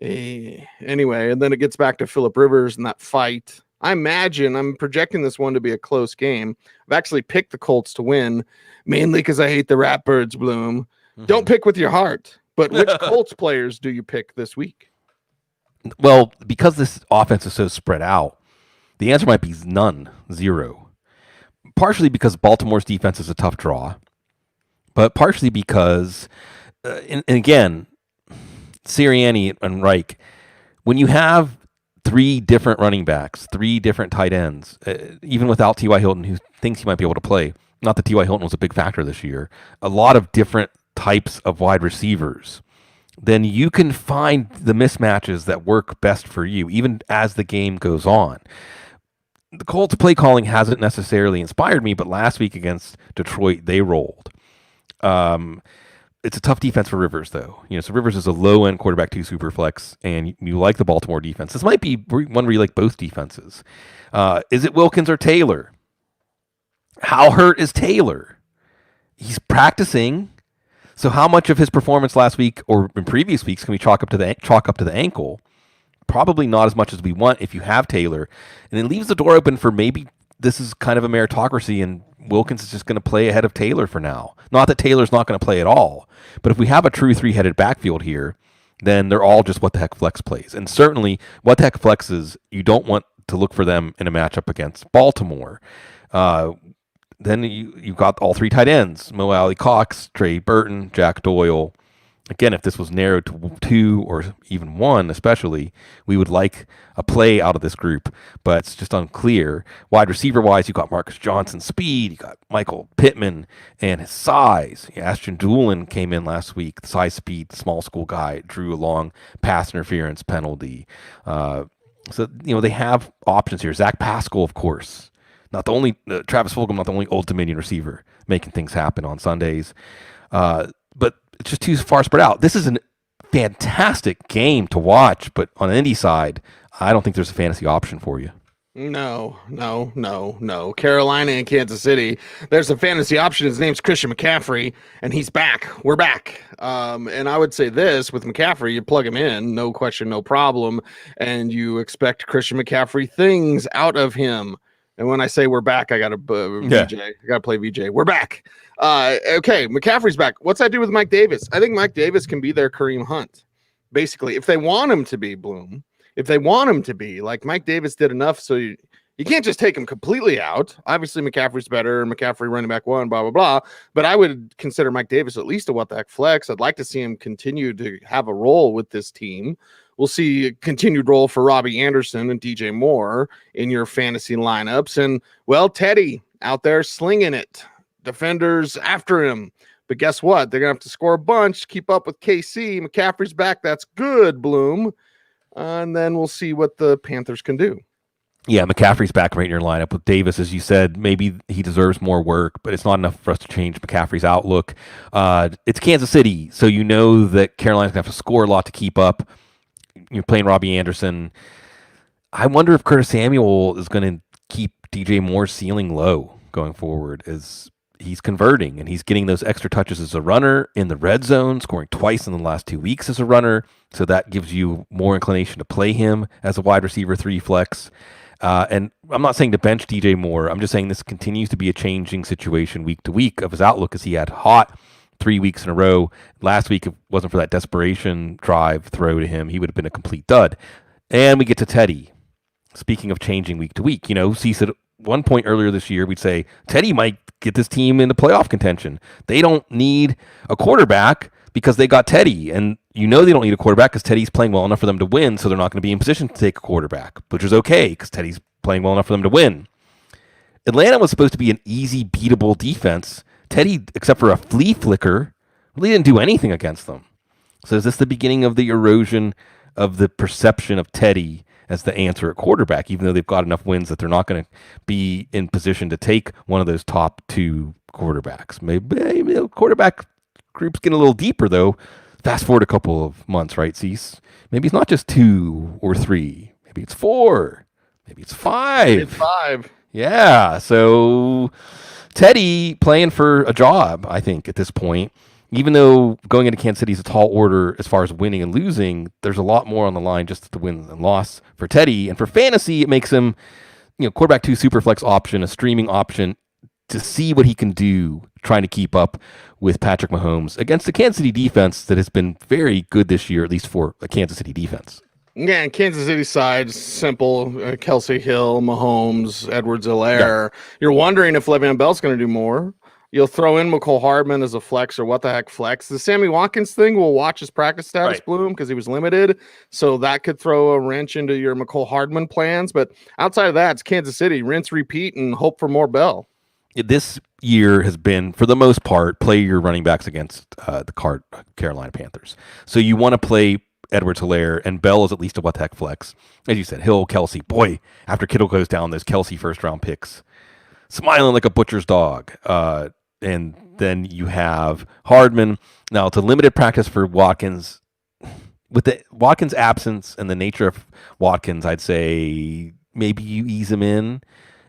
Anyway, and then it gets back to Phillip Rivers and that fight. I'm projecting this one to be a close game. I've actually picked the Colts to win, mainly because I hate the Ratbirds, Bloom. Mm-hmm. Don't pick with your heart. But which Colts players do you pick this week? Well, because this offense is so spread out, the answer might be none, 0. Partially because Baltimore's defense is a tough draw, but partially because, and again, Sirianni and Reich, when you have 3 different running backs, 3 different tight ends, even without T.Y. Hilton, who thinks he might be able to play, not that T.Y. Hilton was a big factor this year, a lot of different types of wide receivers, then you can find the mismatches that work best for you, even as the game goes on. The Colts play calling hasn't necessarily inspired me, but last week against Detroit, they rolled. It's a tough defense for Rivers, though. So Rivers is a low-end quarterback 2 super flex, and you like the Baltimore defense. This might be one where you like both defenses. Is it Wilkins or Taylor? How hurt is Taylor? He's practicing. So how much of his performance last week or in previous weeks can we chalk up to the ankle? Probably not as much as we want if you have Taylor. And it leaves the door open for maybe this is kind of a meritocracy and Wilkins is just going to play ahead of Taylor for now. Not that Taylor's not going to play at all, but if we have a true 3-headed backfield here, then they're all just what the heck flex plays. And certainly, what the heck flexes, you don't want to look for them in a matchup against Baltimore. Then you've got all three tight ends: Mo Alley Cox, Trey Burton, Jack Doyle. Again, if this was narrowed to 2 or even 1 especially, we would like a play out of this group, but it's just unclear. Wide receiver-wise, you got Marcus Johnson speed, you got Michael Pittman and his size. Ashton Doolin came in last week, the size, speed, small school guy, drew a long pass interference penalty. So, they have options here. Zach Pascal, of course. Not the only, Travis Fulgham, not the only Old Dominion receiver making things happen on Sundays. But it's just too far spread out. This is a fantastic game to watch, but on any side, I don't think there's a fantasy option for you. No. Carolina and Kansas City. There's a fantasy option. His name's Christian McCaffrey, and he's back. We're back. And I would say this, with McCaffrey, you plug him in, no question, no problem, and you expect Christian McCaffrey things out of him. And when I say we're back, I got to VJ. I got to play VJ. We're back. Okay, McCaffrey's back. What's that do with Mike Davis? I think Mike Davis can be their Kareem Hunt, basically. If they want him to be, Bloom, if they want him to be, like Mike Davis did enough, so you can't just take him completely out. Obviously, McCaffrey's better, McCaffrey running back 1, blah, blah, blah. But I would consider Mike Davis at least a what the heck flex. I'd like to see him continue to have a role with this team. We'll see a continued role for Robbie Anderson and DJ Moore in your fantasy lineups. And, well, Teddy out there slinging it. Defenders after him. But guess what? They're going to have to score a bunch, keep up with KC. McCaffrey's back. That's good, Bloom. And then we'll see what the Panthers can do. Yeah, McCaffrey's back right in your lineup with Davis. As you said, maybe he deserves more work, but it's not enough for us to change McCaffrey's outlook. It's Kansas City, so you know that Carolina's going to have to score a lot to keep up. You're playing Robbie Anderson. I wonder if Curtis Samuel is going to keep DJ Moore's ceiling low going forward, as he's converting and he's getting those extra touches as a runner in the red zone, scoring twice in the last 2 weeks as a runner. So that gives you more inclination to play him as a wide receiver 3 flex. And I'm not saying to bench DJ Moore. I'm just saying this continues to be a changing situation week to week of his outlook, as he had hot 3 weeks in a row. Last week, if it wasn't for that desperation drive throw to him, he would have been a complete dud. And we get to Teddy. Speaking of changing week to week, Cecil, at one point earlier this year, we'd say Teddy might get this team into playoff contention. They don't need a quarterback because they got Teddy. And they don't need a quarterback because Teddy's playing well enough for them to win, so they're not going to be in position to take a quarterback, which is okay because Teddy's playing well enough for them to win. Atlanta was supposed to be an easy, beatable defense. Teddy, except for a flea flicker, really didn't do anything against them. So is this the beginning of the erosion of the perception of Teddy as the answer at quarterback, even though they've got enough wins that they're not going to be in position to take one of those top 2 quarterbacks? Maybe the quarterback group's getting a little deeper, though. Fast forward a couple of months, right, Cease? Maybe it's not just 2 or 3. Maybe it's 4. Maybe it's 5. It's 5. Yeah, so Teddy playing for a job, I think, at this point. Even though going into Kansas City is a tall order as far as winning and losing, there's a lot more on the line just to win and loss for Teddy. And for fantasy, it makes him, quarterback 2 super flex option, a streaming option to see what he can do trying to keep up with Patrick Mahomes against the Kansas City defense that has been very good this year, at least for a Kansas City defense. Yeah, and Kansas City side, simple. Kelsey Hill, Mahomes, Edwards-Helaire. Yeah. You're wondering if Le'Veon Bell's going to do more. You'll throw in McCole Hardman as a flex or what the heck flex. The Sammy Watkins thing, we'll watch his practice status, right, Bloom, because he was limited. So that could throw a wrench into your McCole Hardman plans. But outside of that, it's Kansas City. Rinse, repeat, and hope for more Bell. This year has been, for the most part, play your running backs against the Carolina Panthers. So you want to play Edwards-Helaire, and Bell is at least a what the heck flex. As you said, Hill, Kelsey. Boy, after Kittle goes down, those Kelsey first-round picks, smiling like a butcher's dog. And then you have Hardman. Now, it's a limited practice for Watkins. With the Watkins' absence and the nature of Watkins, I'd say maybe you ease him in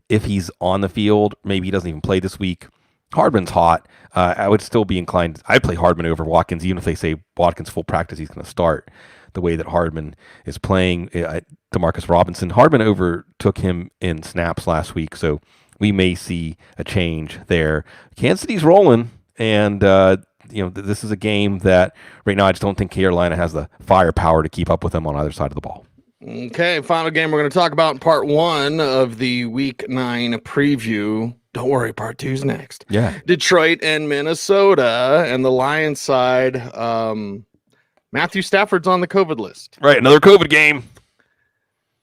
if he's on the field. Maybe he doesn't even play this week. Hardman's hot. I would still be inclined. I'd play Hardman over Watkins, even if they say Watkins full practice, he's going to start. The way that Hardman is playing, DeMarcus Robinson, Hardman overtook him in snaps last week, so we may see a change there. Kansas City's rolling, and this is a game that right now I just don't think Carolina has the firepower to keep up with them on either side of the ball. Okay, final game we're going to talk about in part 1 of the Week 9 preview. Don't worry, part 2's next. Yeah. Detroit and Minnesota, and the Lions side. Matthew Stafford's on the COVID list. Right, another COVID game.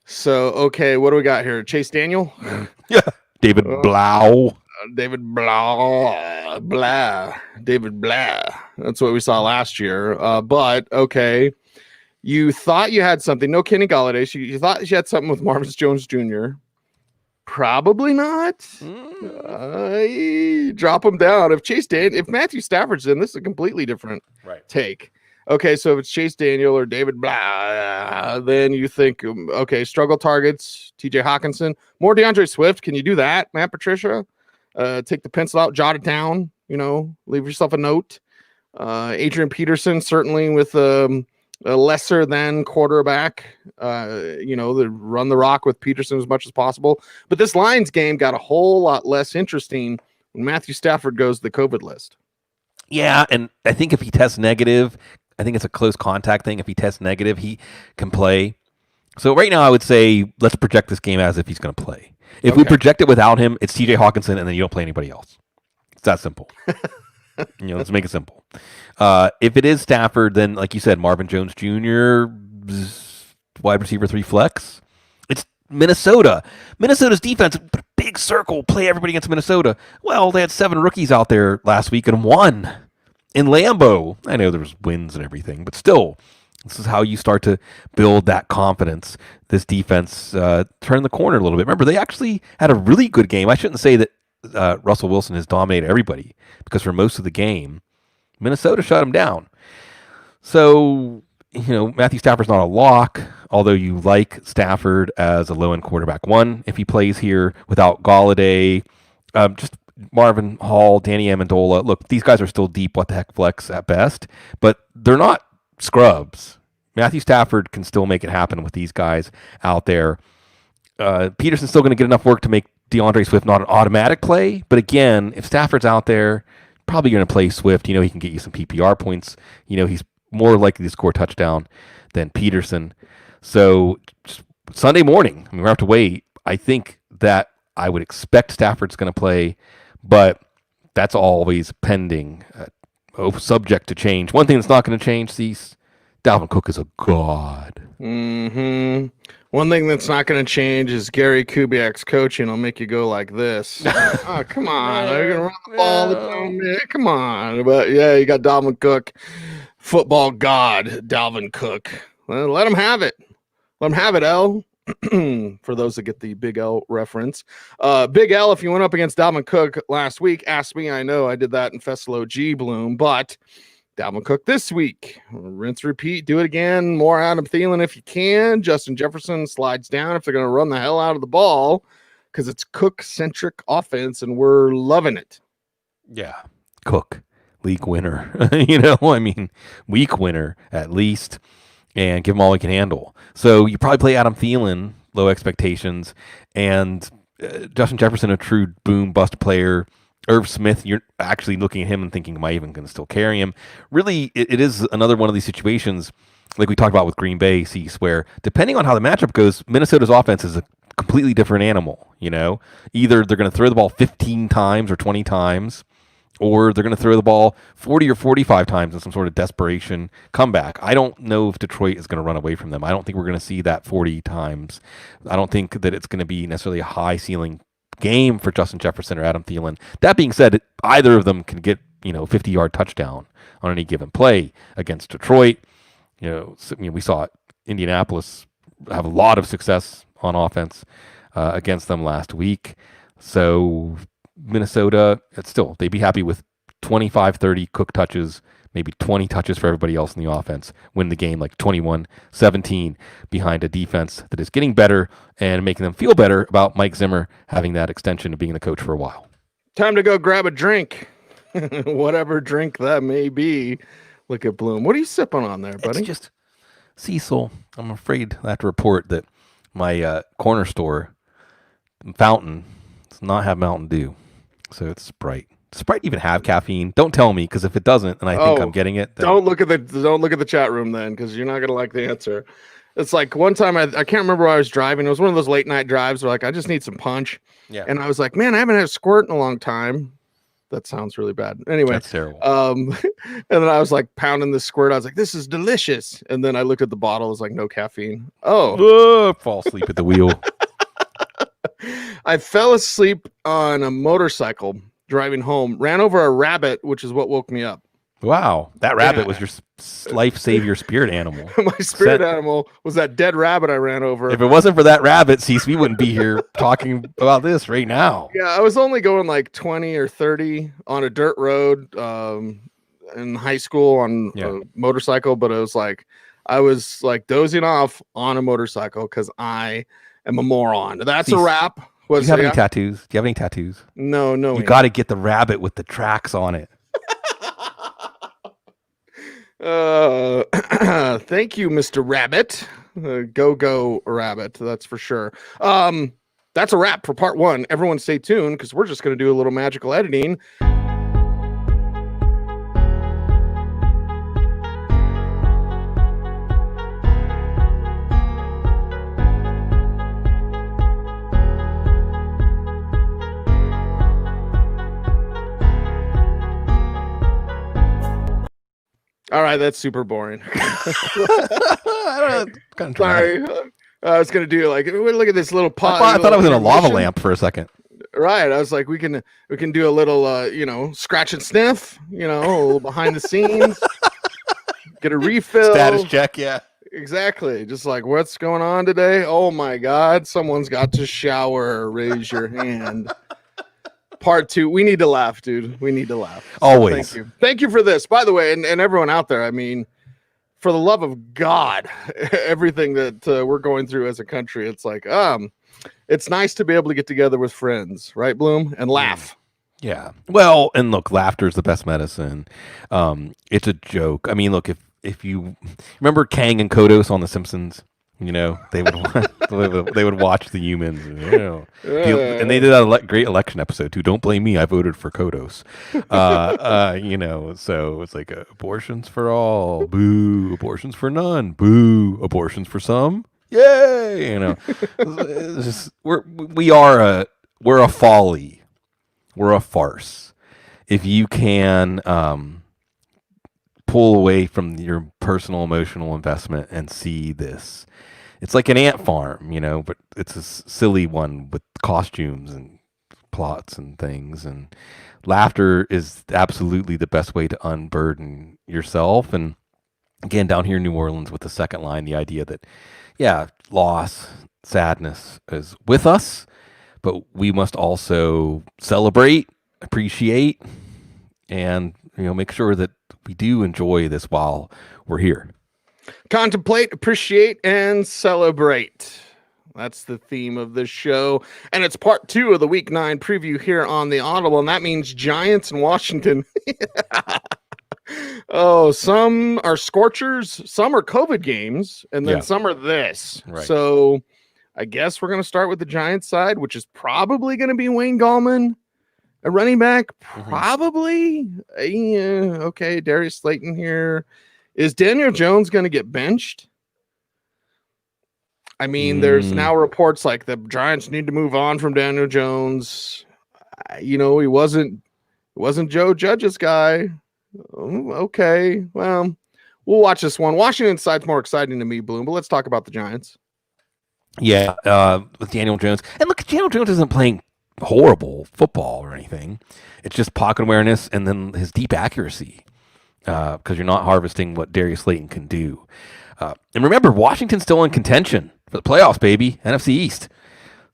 So, okay, what do we got here? Chase Daniel? Yeah. David Blau. David Blah. David Blah. That's what we saw last year. But, okay, you thought you had something. No Kenny Golladay. You thought you had something with Marvin Jones Jr. Probably not. Drop him down. If Matthew Stafford's in, this is a completely different take. Okay, so if it's Chase Daniel or David Blah, then you think, okay, struggle targets, TJ Hawkinson, more DeAndre Swift. Can you do that, Matt Patricia? Take the pencil out, jot it down, leave yourself a note. Adrian Peterson, certainly with a lesser than quarterback, run the rock with Peterson as much as possible. But this Lions game got a whole lot less interesting when Matthew Stafford goes to the COVID list. Yeah, and I think if he tests negative, I think it's a close contact thing. If he tests negative, he can play. So right now I would say let's project this game as if he's going to play. If we project it without him, it's TJ Hawkinson, and then you don't play anybody else. It's that simple. Let's make it simple. If it is Stafford, then like you said, Marvin Jones Jr., wide receiver 3 flex. It's Minnesota. Minnesota's defense, big circle, play everybody against Minnesota. Well, they had 7 rookies out there last week and won in Lambeau. I know there was wins and everything, but still, this is how you start to build that confidence. This defense turned the corner a little bit. Remember, they actually had a really good game. I shouldn't say that Russell Wilson has dominated everybody, because for most of the game, Minnesota shut him down. So, Matthew Stafford's not a lock, although you like Stafford as a low-end quarterback 1 if he plays here without Golladay. Just Marvin Hall, Danny Amendola. Look, these guys are still deep what the heck flex at best, but they're not scrubs. Matthew Stafford can still make it happen with these guys out there. Peterson's still going to get enough work to make DeAndre Swift not an automatic play, but again, if Stafford's out there, probably going to play Swift. He can get you some PPR points. He's more likely to score a touchdown than Peterson. So Sunday morning, we have to wait. I think that I would expect Stafford's going to play, but that's always pending, subject to change. One thing that's not going to change, Cease, Dalvin Cook is a god. Mm-hmm. One thing that's not going to change is Gary Kubiak's coaching will make you go like this. Oh, come on. They're going to run the ball the time. Yeah, come on. But, yeah, you got Dalvin Cook, football god, Dalvin Cook. Well, let him have it. Let him have it, L. For those that get the Big L reference. Big L, if you went up against Dalvin Cook last week, ask me. I know I did that in Fessalo G Bloom, but Dalvin Cook this week. Rinse, repeat, do it again. More Adam Thielen if you can. Justin Jefferson slides down if they're going to run the hell out of the ball, because it's Cook-centric offense, and we're loving it. Yeah, Cook, league winner. Week winner at least, and give him all he can handle. So you probably play Adam Thielen, low expectations, and Justin Jefferson, a true boom-bust player. Irv Smith, you're actually looking at him and thinking, am I even going to still carry him? Really, it is another one of these situations, like we talked about with Green Bay, Cease, where depending on how the matchup goes, Minnesota's offense is a completely different animal. Either they're going to throw the ball 15 times or 20 times, or they're going to throw the ball 40 or 45 times in some sort of desperation comeback. I don't know if Detroit is going to run away from them. I don't think we're going to see that 40 times. I don't think that it's going to be necessarily a high ceiling game for Justin Jefferson or Adam Thielen. That being said, either of them can get 50-yard touchdown on any given play against Detroit. We saw Indianapolis have a lot of success on offense against them last week. So Minnesota, they'd be happy with 25, 30 Cook touches, maybe 20 touches for everybody else in the offense, win the game like 21-17 behind a defense that is getting better and making them feel better about Mike Zimmer having that extension of being the coach for a while. Time to go grab a drink, whatever drink that may be. Look at Bloom. What are you sipping on there, buddy? It's just Cecil. I'm afraid I have to report that my corner store fountain does not have Mountain Dew, so it's Sprite. Sprite even have caffeine? Don't tell me, because if it doesn't, and I think I'm getting it, then... don't look at the chat room then, because you're not gonna like the answer. It's like one time I can't remember where I was driving. It was one of those late night drives where like I just need some punch. Yeah. And I was like, man, I haven't had a squirt in a long time. That sounds really bad. Anyway, That's terrible. and then I was like pounding the squirt. I was like, this is delicious. And then I looked at the bottle. It was like no caffeine. Fall asleep at the wheel. I fell asleep on a motorcycle driving home, ran over a rabbit, which is what woke me up. Wow, that rabbit was your life savior spirit animal. My spirit animal was that dead rabbit I ran over. If it wasn't for that rabbit, Cecil, we wouldn't be here talking about this right now. Yeah, I was only going like 20 or 30 on a dirt road in high school on a motorcycle, but I was like dozing off on a motorcycle because I am a moron. That's a wrap. Do you have any tattoos? Do you have any tattoos? No. You got to get the rabbit with the tracks on it. Thank you, Mr. Rabbit. Go Rabbit, that's for sure. That's a wrap for part 1. Everyone stay tuned because we're just going to do a little magical editing. All right, that's super boring. I don't know. Sorry. I was going to do like, look at this little pot. I thought I was in a lava lamp for a second. Right. I was like, we can do a little, scratch and sniff, a little behind the scenes, get a refill. Status check. Yeah, exactly. Just like, what's going on today? Oh my God. Someone's got to shower. Raise your hand. Part 2. We need to laugh, dude. We need to laugh. So always. Thank you for this, by the way. And everyone out there, I mean, for the love of God, everything that we're going through as a country, it's like, it's nice to be able to get together with friends, right, Bloom, and laugh. Yeah. Well, and look, laughter is the best medicine. It's a joke. I mean, look, if you remember Kang and Kodos on The Simpsons, they would watch the humans, and they did a great election episode too. Don't blame me, I voted for Kodos. So it's like abortions for all, boo. Abortions for none, boo. Abortions for some, yay. It's just, we're a folly, we're a farce. If you can pull away from your personal emotional investment and see this. It's like an ant farm, but it's a silly one with costumes and plots and things. And laughter is absolutely the best way to unburden yourself. And again, down here in New Orleans with the second line, the idea that, loss, sadness is with us, but we must also celebrate, appreciate, and, make sure that we do enjoy this while we're here. Contemplate, appreciate, and celebrate. That's the theme of this show. And it's part 2 of the Week 9 preview here on the Audible. And that means Giants and Washington. Some are scorchers, some are COVID games, and then some are this. Right. So I guess we're going to start with the Giants side, which is probably going to be Wayne Gallman, a running back. Probably. Okay, Darius Slayton here. Is Daniel Jones going to get benched? I mean, there's now reports like the Giants need to move on from Daniel Jones. He wasn't Joe Judge's guy. Okay, well, we'll watch this one. Washington side's more exciting to me, Bloom, but let's talk about the Giants. Yeah, with Daniel Jones. And look, Daniel Jones isn't playing horrible football or anything. It's just pocket awareness and then his deep accuracy. Because you're not harvesting what Darius Slayton can do. And remember, Washington's still in contention for the playoffs, baby. NFC East.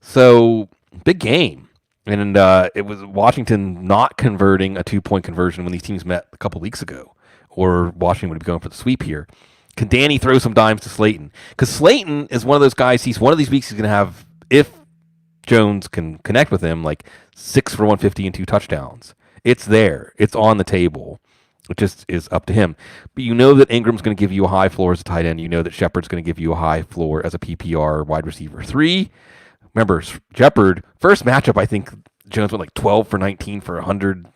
So, big game. And it was Washington not converting a 2-point conversion when these teams met a couple weeks ago. Or Washington would be going for the sweep here. Can Danny throw some dimes to Slayton? Because Slayton is one of those guys, one of these weeks he's going to have, if Jones can connect with him, like 6 for 150 and 2 touchdowns. It's there. It's on the table. It just is up to him. But that Ingram's going to give you a high floor as a tight end. That Shepard's going to give you a high floor as a PPR wide receiver 3. Remember, Shepard, first matchup, I think Jones went like 12 for 19 for 100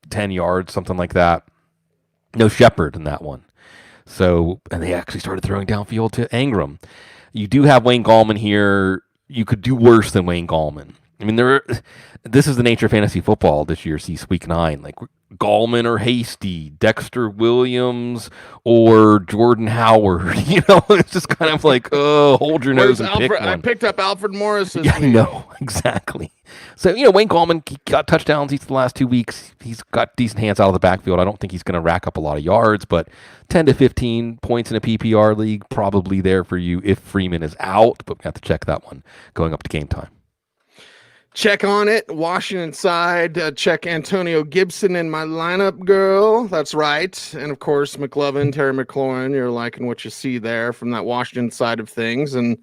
10 yards, something like that. No Shepard in that one. So, and they actually started throwing downfield to Ingram. You do have Wayne Gallman here. You could do worse than Wayne Gallman. I mean, this is the nature of fantasy football this year, week 9. Like Gallman or Hasty, Dexter Williams or Jordan Howard. It's just kind of like, hold your nose and pick one. I picked up Alfred Morris. Yeah, I know, exactly. So, Wayne Gallman, he got touchdowns each of the last 2 weeks. He's got decent hands out of the backfield. I don't think he's going to rack up a lot of yards, but 10 to 15 points in a PPR league, probably there for you if Freeman is out, but we have to check that one going up to game time. Check on it. Washington side. Check Antonio Gibson in my lineup, girl. That's right. And of course, McLovin, Terry McLaurin. You're liking what you see there from that Washington side of things. And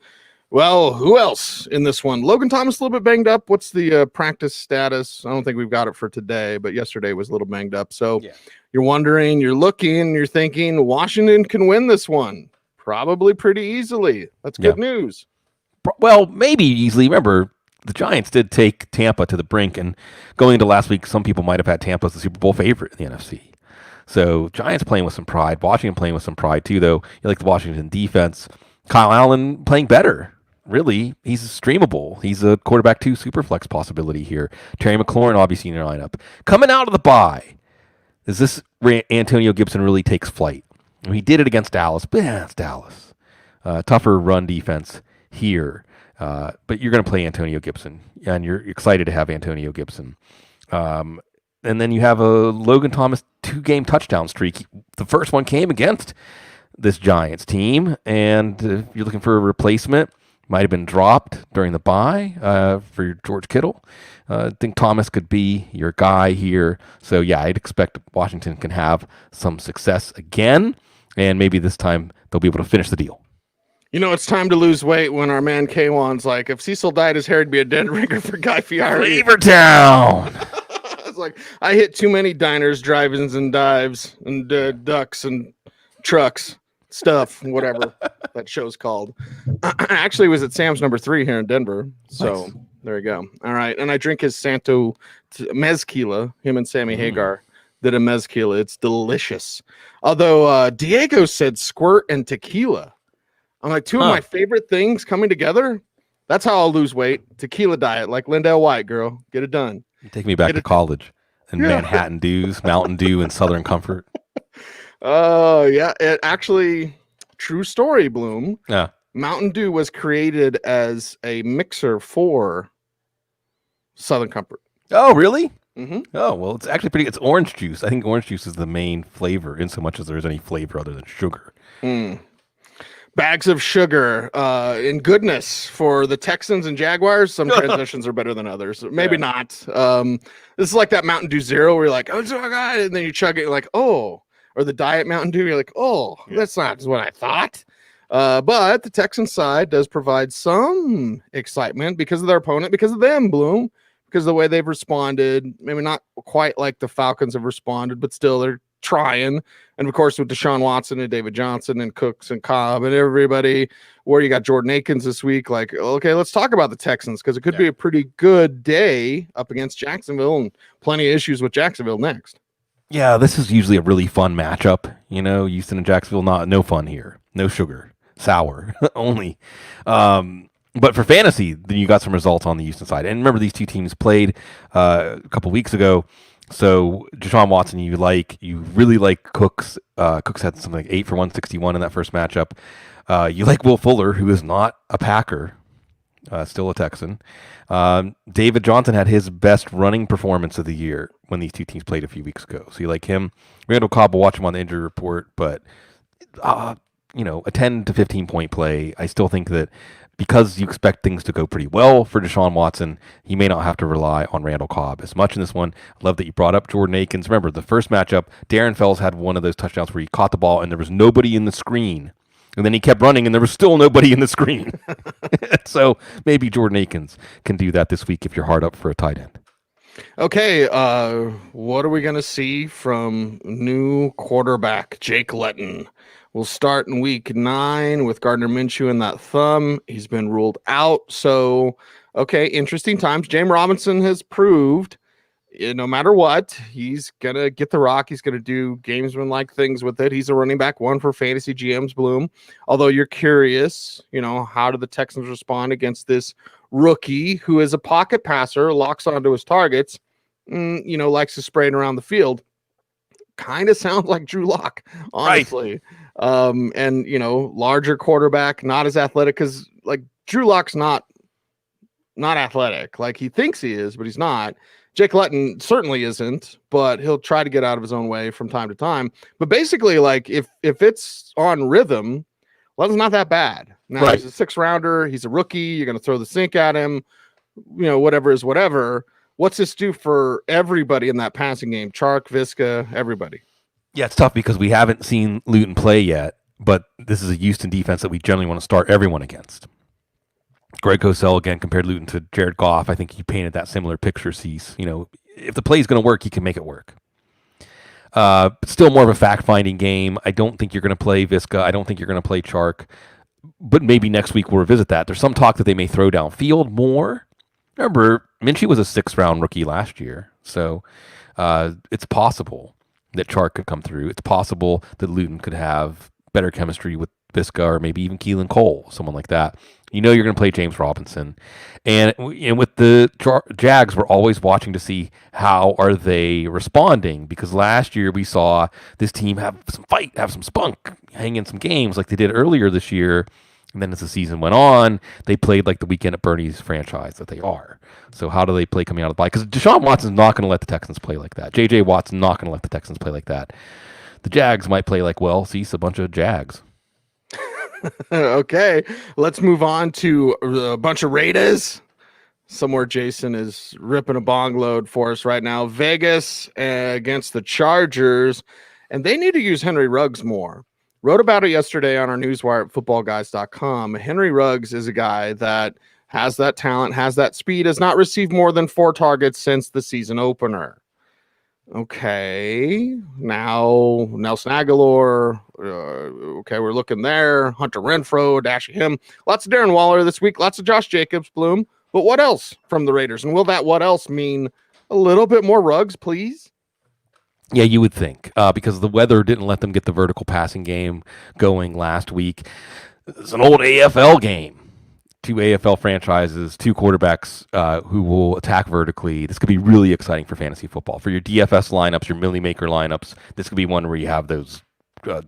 well, who else in this one? Logan Thomas a little bit banged up. What's the practice status? I don't think we've got it for today, but yesterday was a little banged up. So You're wondering, you're looking, you're thinking Washington can win this one. Probably pretty easily. That's good news. Well, maybe easily. Remember, the Giants did take Tampa to the brink, and going into last week, some people might have had Tampa as the Super Bowl favorite in the NFC. So Giants playing with some pride. Washington playing with some pride, too, though. You like the Washington defense. Kyle Allen playing better. Really, he's streamable. He's a quarterback 2 superflex possibility here. Terry McLaurin, obviously, in your lineup. Coming out of the bye, is this Antonio Gibson really takes flight? I mean, he did it against Dallas, but it's Dallas. Tougher run defense here. But you're going to play Antonio Gibson, and you're excited to have Antonio Gibson. And then you have a Logan Thomas 2-game touchdown streak. The first one came against this Giants team, and if you're looking for a replacement, might have been dropped during the bye for your George Kittle. I think Thomas could be your guy here. So, I'd expect Washington can have some success again, and maybe this time they'll be able to finish the deal. It's time to lose weight when our man K1's like, if Cecil dyed his hair, it'd be a den ringer for Guy Fieri. Flavortown! It's like, I hit too many diners, drive-ins, and dives, and ducks, and trucks, stuff, whatever that show's called. I actually was at Sam's number 3 here in Denver, so there you go. All right, and I drink his Santo Mezquila, him and Sammy Hagar did a Mezquila. It's delicious. Although Diego said squirt and tequila. I'm like, two of my favorite things coming together. That's how I'll lose weight. Tequila diet, like Lindell White, girl. Get it done. You take me back to college and Manhattan Dews, Mountain Dew, and Southern Comfort. Oh, yeah. It actually, true story, Bloom. Yeah. Mountain Dew was created as a mixer for Southern Comfort. Oh, really? Mm-hmm. Oh, well, it's actually pretty. It's orange juice. I think orange juice is the main flavor, in so much as there's any flavor other than sugar. Bags of sugar in goodness for the Texans and Jaguars. Some transitions are better than others. Maybe not. This is like that Mountain Dew Zero where you're like, oh my God, and then you chug it, you're like, oh. Or the Diet Mountain Dew, you're like, oh, that's not what I thought. But the Texans side does provide some excitement because of their opponent, because of them, Bloom, because of the way they've responded. Maybe not quite like the Falcons have responded, but still they're trying. And of course, with Deshaun Watson and David Johnson and Cooks and Cobb and everybody, where you got Jordan Akins this week, like, okay, let's talk about the Texans because it could be a pretty good day up against Jacksonville and plenty of issues with Jacksonville next. Yeah, this is usually a really fun matchup. Houston and Jacksonville, no fun here. No sugar. Sour only. But for fantasy, then you got some results on the Houston side. And remember, these two teams played a couple weeks ago. So Deshaun Watson, you really like Cooks. Cooks had something like 8 for 161 in that first matchup. You like Will Fuller, who is not a Packer, still a Texan. David Johnson had his best running performance of the year when these two teams played a few weeks ago. So you like him. Randall Cobb, will watch him on the injury report, but a 10 to 15 point play. I still think that because you expect things to go pretty well for Deshaun Watson, he may not have to rely on Randall Cobb as much in this one. I love that you brought up Jordan Akins. Remember, the first matchup, Darren Fells had one of those touchdowns where he caught the ball and there was nobody in the screen. And then he kept running and there was still nobody in the screen. So maybe Jordan Akins can do that this week if you're hard up for a tight end. Okay, what are we going to see from new quarterback Jake Letton? We'll start in week 9 with Gardner Minshew and that thumb. He's been ruled out. So, okay, interesting times. James Robinson has proved no matter what, he's going to get the rock. He's going to do gamesman-like things with it. He's a running back one for fantasy GMs, Bloom. Although you're curious, how do the Texans respond against this rookie who is a pocket passer, locks onto his targets, likes to spray it around the field. Kind of sounds like Drew Lock, honestly. Right. And, larger quarterback, not as athletic because, like, Drew Lock's not athletic. Like, he thinks he is, but he's not. Jake Luton certainly isn't, but he'll try to get out of his own way from time to time. But basically, like, if it's on rhythm, Luton's not that bad. Now, right. He's a 6-rounder. He's a rookie. You're going to throw the sink at him. Whatever is whatever. What's this do for everybody in that passing game? Chark, Visca, everybody. Yeah, it's tough because we haven't seen Luton play yet, but this is a Houston defense that we generally want to start everyone against. Greg Cosell, again, compared Luton to Jared Goff. I think you painted that similar picture, Cease. If the play is going to work, he can make it work. But still more of a fact-finding game. I don't think you're going to play Visca. I don't think you're going to play Chark. But maybe next week we'll revisit that. There's some talk that they may throw downfield more. Remember, Minchie was a 6th-round rookie last year, so it's possible that Chark could come through. It's possible that Luton could have better chemistry with Visca or maybe even Keelan Cole, someone like that. You're going to play James Robinson. And with the Jags, we're always watching to see how are they responding, because last year we saw this team have some fight, have some spunk, hang in some games like they did earlier this year. And then as the season went on, they played like the weekend at Bernie's franchise that they are. So how do they play coming out of the bye? Because Deshaun Watson's not going to let the Texans play like that. J.J. Watt's not going to let the Texans play like that. The Jags might play like, see, a bunch of Jags. Okay, let's move on to a bunch of Raiders. Somewhere Jason is ripping a bong load for us right now. Vegas against the Chargers, and they need to use Henry Ruggs more. Wrote about it yesterday on our newswire at footballguys.com. Henry Ruggs is a guy that has that talent, has that speed, has not received more than 4 targets since the season opener. Okay, now Nelson Aguilar. Okay, we're looking there. Hunter Renfrow, dashing him. Lots of Darren Waller this week. Lots of Josh Jacobs, Bloom. But what else from the Raiders? And will that what else mean a little bit more Ruggs, please? Yeah, you would think, because the weather didn't let them get the vertical passing game going last week. It's an old AFL game. 2 AFL franchises, 2 quarterbacks who will attack vertically. This could be really exciting for fantasy football. For your DFS lineups, your Millie Maker lineups, this could be one where you have those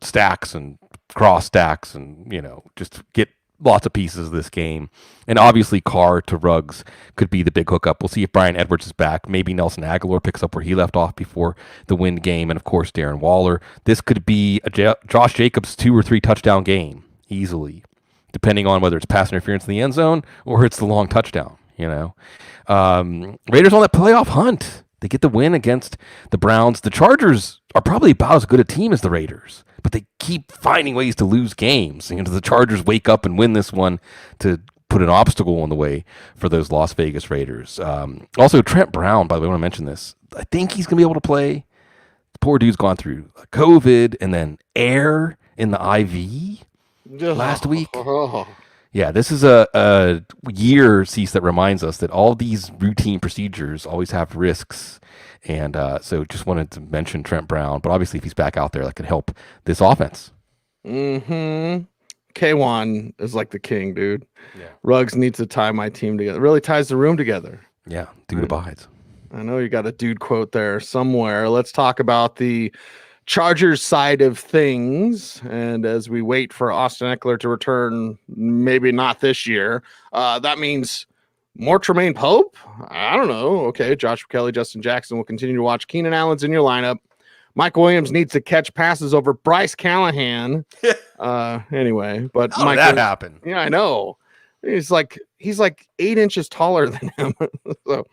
stacks and cross stacks and, just get lots of pieces of this game. And obviously Carr to Ruggs could be the big hookup. We'll see if Brian Edwards is back. Maybe Nelson Aguilar picks up where he left off before the Wind game. And, of course, Darren Waller. This could be a Josh Jacobs 2 or 3 touchdown game easily, depending on whether it's pass interference in the end zone or it's the long touchdown, Raiders on that playoff hunt. They get the win against the Browns. The Chargers are probably about as good a team as the Raiders, but they keep finding ways to lose games. The Chargers wake up and win this one to put an obstacle in the way for those Las Vegas Raiders. Also, Trent Brown, by the way, I want to mention this. I think he's going to be able to play. The poor dude's gone through COVID and then air in the IV last week. Yeah, this is a year, Cease, that reminds us that all these routine procedures always have risks. And so just wanted to mention Trent Brown. But obviously, if he's back out there, that can help this offense. Mm-hmm. K1 is like the king, dude. Yeah. Ruggs needs to tie my team together. It really ties the room together. Yeah, dude abides. I know you got a dude quote there somewhere. Let's talk about the Chargers side of things, and as we wait for Austin Eckler to return, maybe not this year, that means more Tremaine Pope. I don't know. Okay, Josh Kelly, Justin Jackson will continue to watch. Keenan Allen's in your lineup. Mike Williams needs to catch passes over Bryce Callahan. Anyway, but how did that happen? Yeah, I know. He's like 8 inches taller than him. So.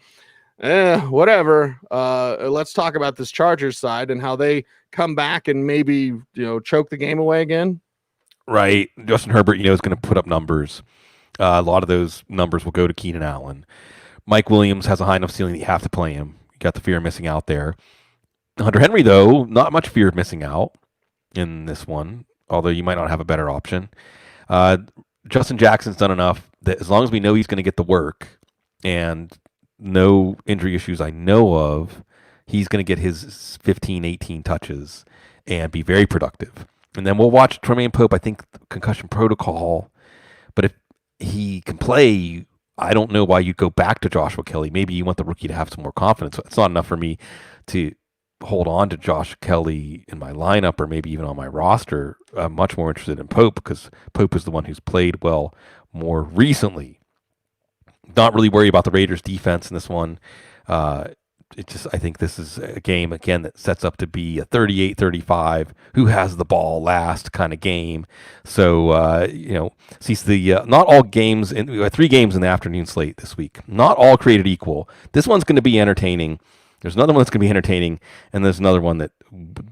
Whatever. Let's talk about this Chargers side and how they come back and maybe, choke the game away again. Right. Justin Herbert, is going to put up numbers. A lot of those numbers will go to Keenan Allen. Mike Williams has a high enough ceiling that you have to play him. You got the fear of missing out there. Hunter Henry, though, not much fear of missing out in this one, although you might not have a better option. Justin Jackson's done enough that as long as we know he's going to get the work and no injury issues I know of, he's going to get his 15, 18 touches and be very productive. And then we'll watch Tremaine Pope, I think, concussion protocol. But if he can play, I don't know why you'd go back to Joshua Kelly. Maybe you want the rookie to have some more confidence. It's not enough for me to hold on to Josh Kelly in my lineup or maybe even on my roster. I'm much more interested in Pope because Pope is the one who's played well more recently. Not really worried about the Raiders defense in this one. I think this is a game, again, that sets up to be a 38-35, who has the ball last kind of game. So, see, not all games, we have 3 games in the afternoon slate this week. Not all created equal. This one's going to be entertaining. There's another one that's going to be entertaining, and there's another one that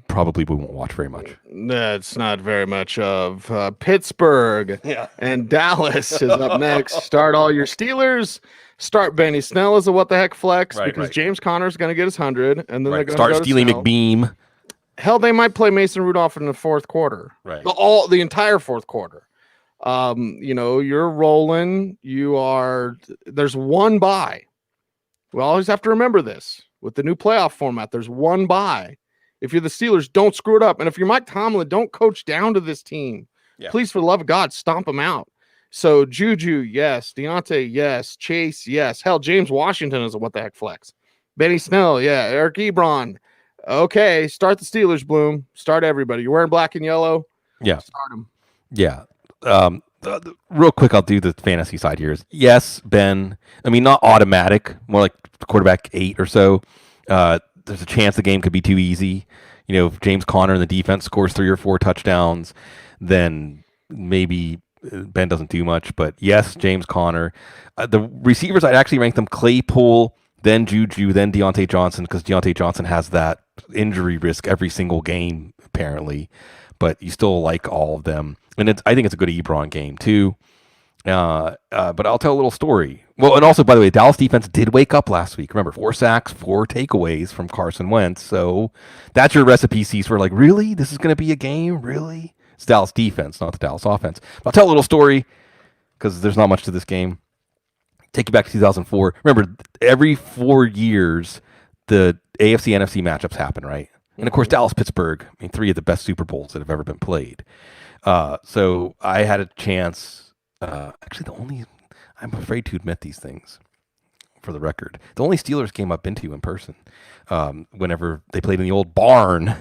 probably we won't watch very much. That's not very much of. Pittsburgh and Dallas is up next. Start all your Steelers. Start Benny Snell as a what the heck flex because James Conner's going to get his 100, and then they're going to start Steely McBeam. Hell, they might play Mason Rudolph in the fourth quarter. Right. The entire fourth quarter. You're rolling. There's one bye. We always have to remember this. With the new playoff format, there's one bye. If you're the Steelers, don't screw it up. And if you're Mike Tomlin, don't coach down to this team. Yeah. Please, for the love of God, stomp them out. So Juju, yes. Deontay, yes. Chase, yes. Hell, James Washington is a what the heck flex. Benny Snell, yeah. Eric Ebron. Okay, start the Steelers, Bloom. Start everybody. You're wearing black and yellow? Yeah. Start them. Yeah. Real quick, I'll do the fantasy side here. Yes, Ben. I mean, not automatic. More like quarterback 8 or so. There's a chance the game could be too easy. If James Conner in the defense scores 3 or 4 touchdowns, then maybe Ben doesn't do much. But yes, James Conner. The receivers, I'd actually rank them Claypool, then Juju, then Deontay Johnson, because Deontay Johnson has that injury risk every single game, apparently. But you still like all of them. And I think it's a good Ebron game, too. But I'll tell a little story. Well, and also, by the way, Dallas defense did wake up last week. Remember, 4 sacks, 4 takeaways from Carson Wentz. So that's your recipe, Cecil. Like, really? This is going to be a game? Really? It's Dallas defense, not the Dallas offense. But I'll tell a little story because there's not much to this game. Take you back to 2004. Remember, every 4 years, the AFC, NFC matchups happen, right? And, of course, Dallas-Pittsburgh, 3 of the best Super Bowls that have ever been played. So I had a chance, I'm afraid to admit these things for the record. The only Steelers game I've been to in person, whenever they played in the old barn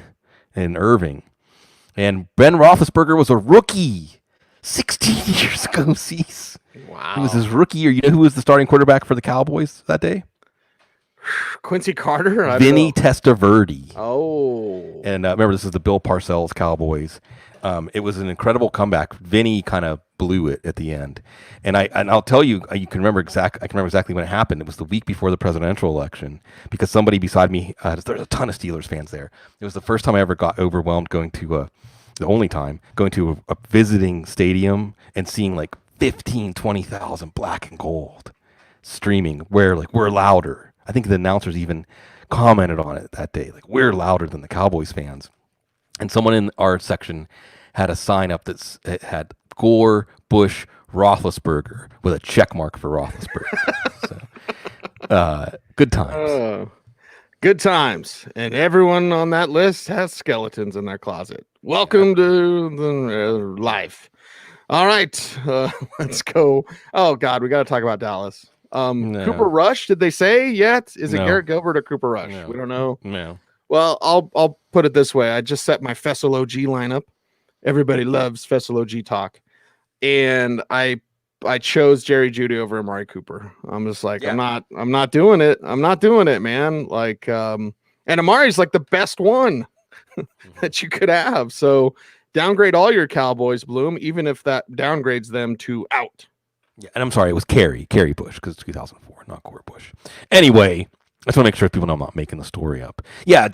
in Irving. And Ben Roethlisberger was a rookie 16 years ago, Cease. Wow. He was his rookie year. You know who was the starting quarterback for the Cowboys that day? Quincy Carter? Vinny Testaverde. Oh. And remember, this is the Bill Parcells Cowboys. It was an incredible comeback. Vinny kind of blew it at the end. And I'll tell you, I can remember exactly when it happened. It was the week before the presidential election because somebody beside me, there's a ton of Steelers fans there. It was the first time I ever got overwhelmed going to the only time going to a visiting stadium and seeing like 15, 20,000 black and gold streaming where like we're louder. I think the announcers even commented on it that day. Like, we're louder than the Cowboys fans. And someone in our section had a sign up that had Gore, Bush, Roethlisberger with a check mark for Roethlisberger. So, good times. Good times. And everyone on that list has skeletons in their closet. Welcome to the life. All right. Let's go. Oh, God. We got to talk about Dallas. No. Cooper Rush, did they say yet? Is it No. Garrett Gilbert or Cooper Rush? No. We don't know. No. Well, I'll put it this way. I just set my Fessel OG lineup. Everybody loves Fessel OG talk. And I chose Jerry Jeudy over Amari Cooper. I'm just like, I'm not doing it. I'm not doing it, man. Like, and Amari's like the best one that you could have. So downgrade all your Cowboys, Bloom, even if that downgrades them to out. Yeah, and I'm sorry, it was Kerry Bush, because it's 2004, not Gore Bush. Anyway, I just want to make sure people know I'm not making the story up. Yeah,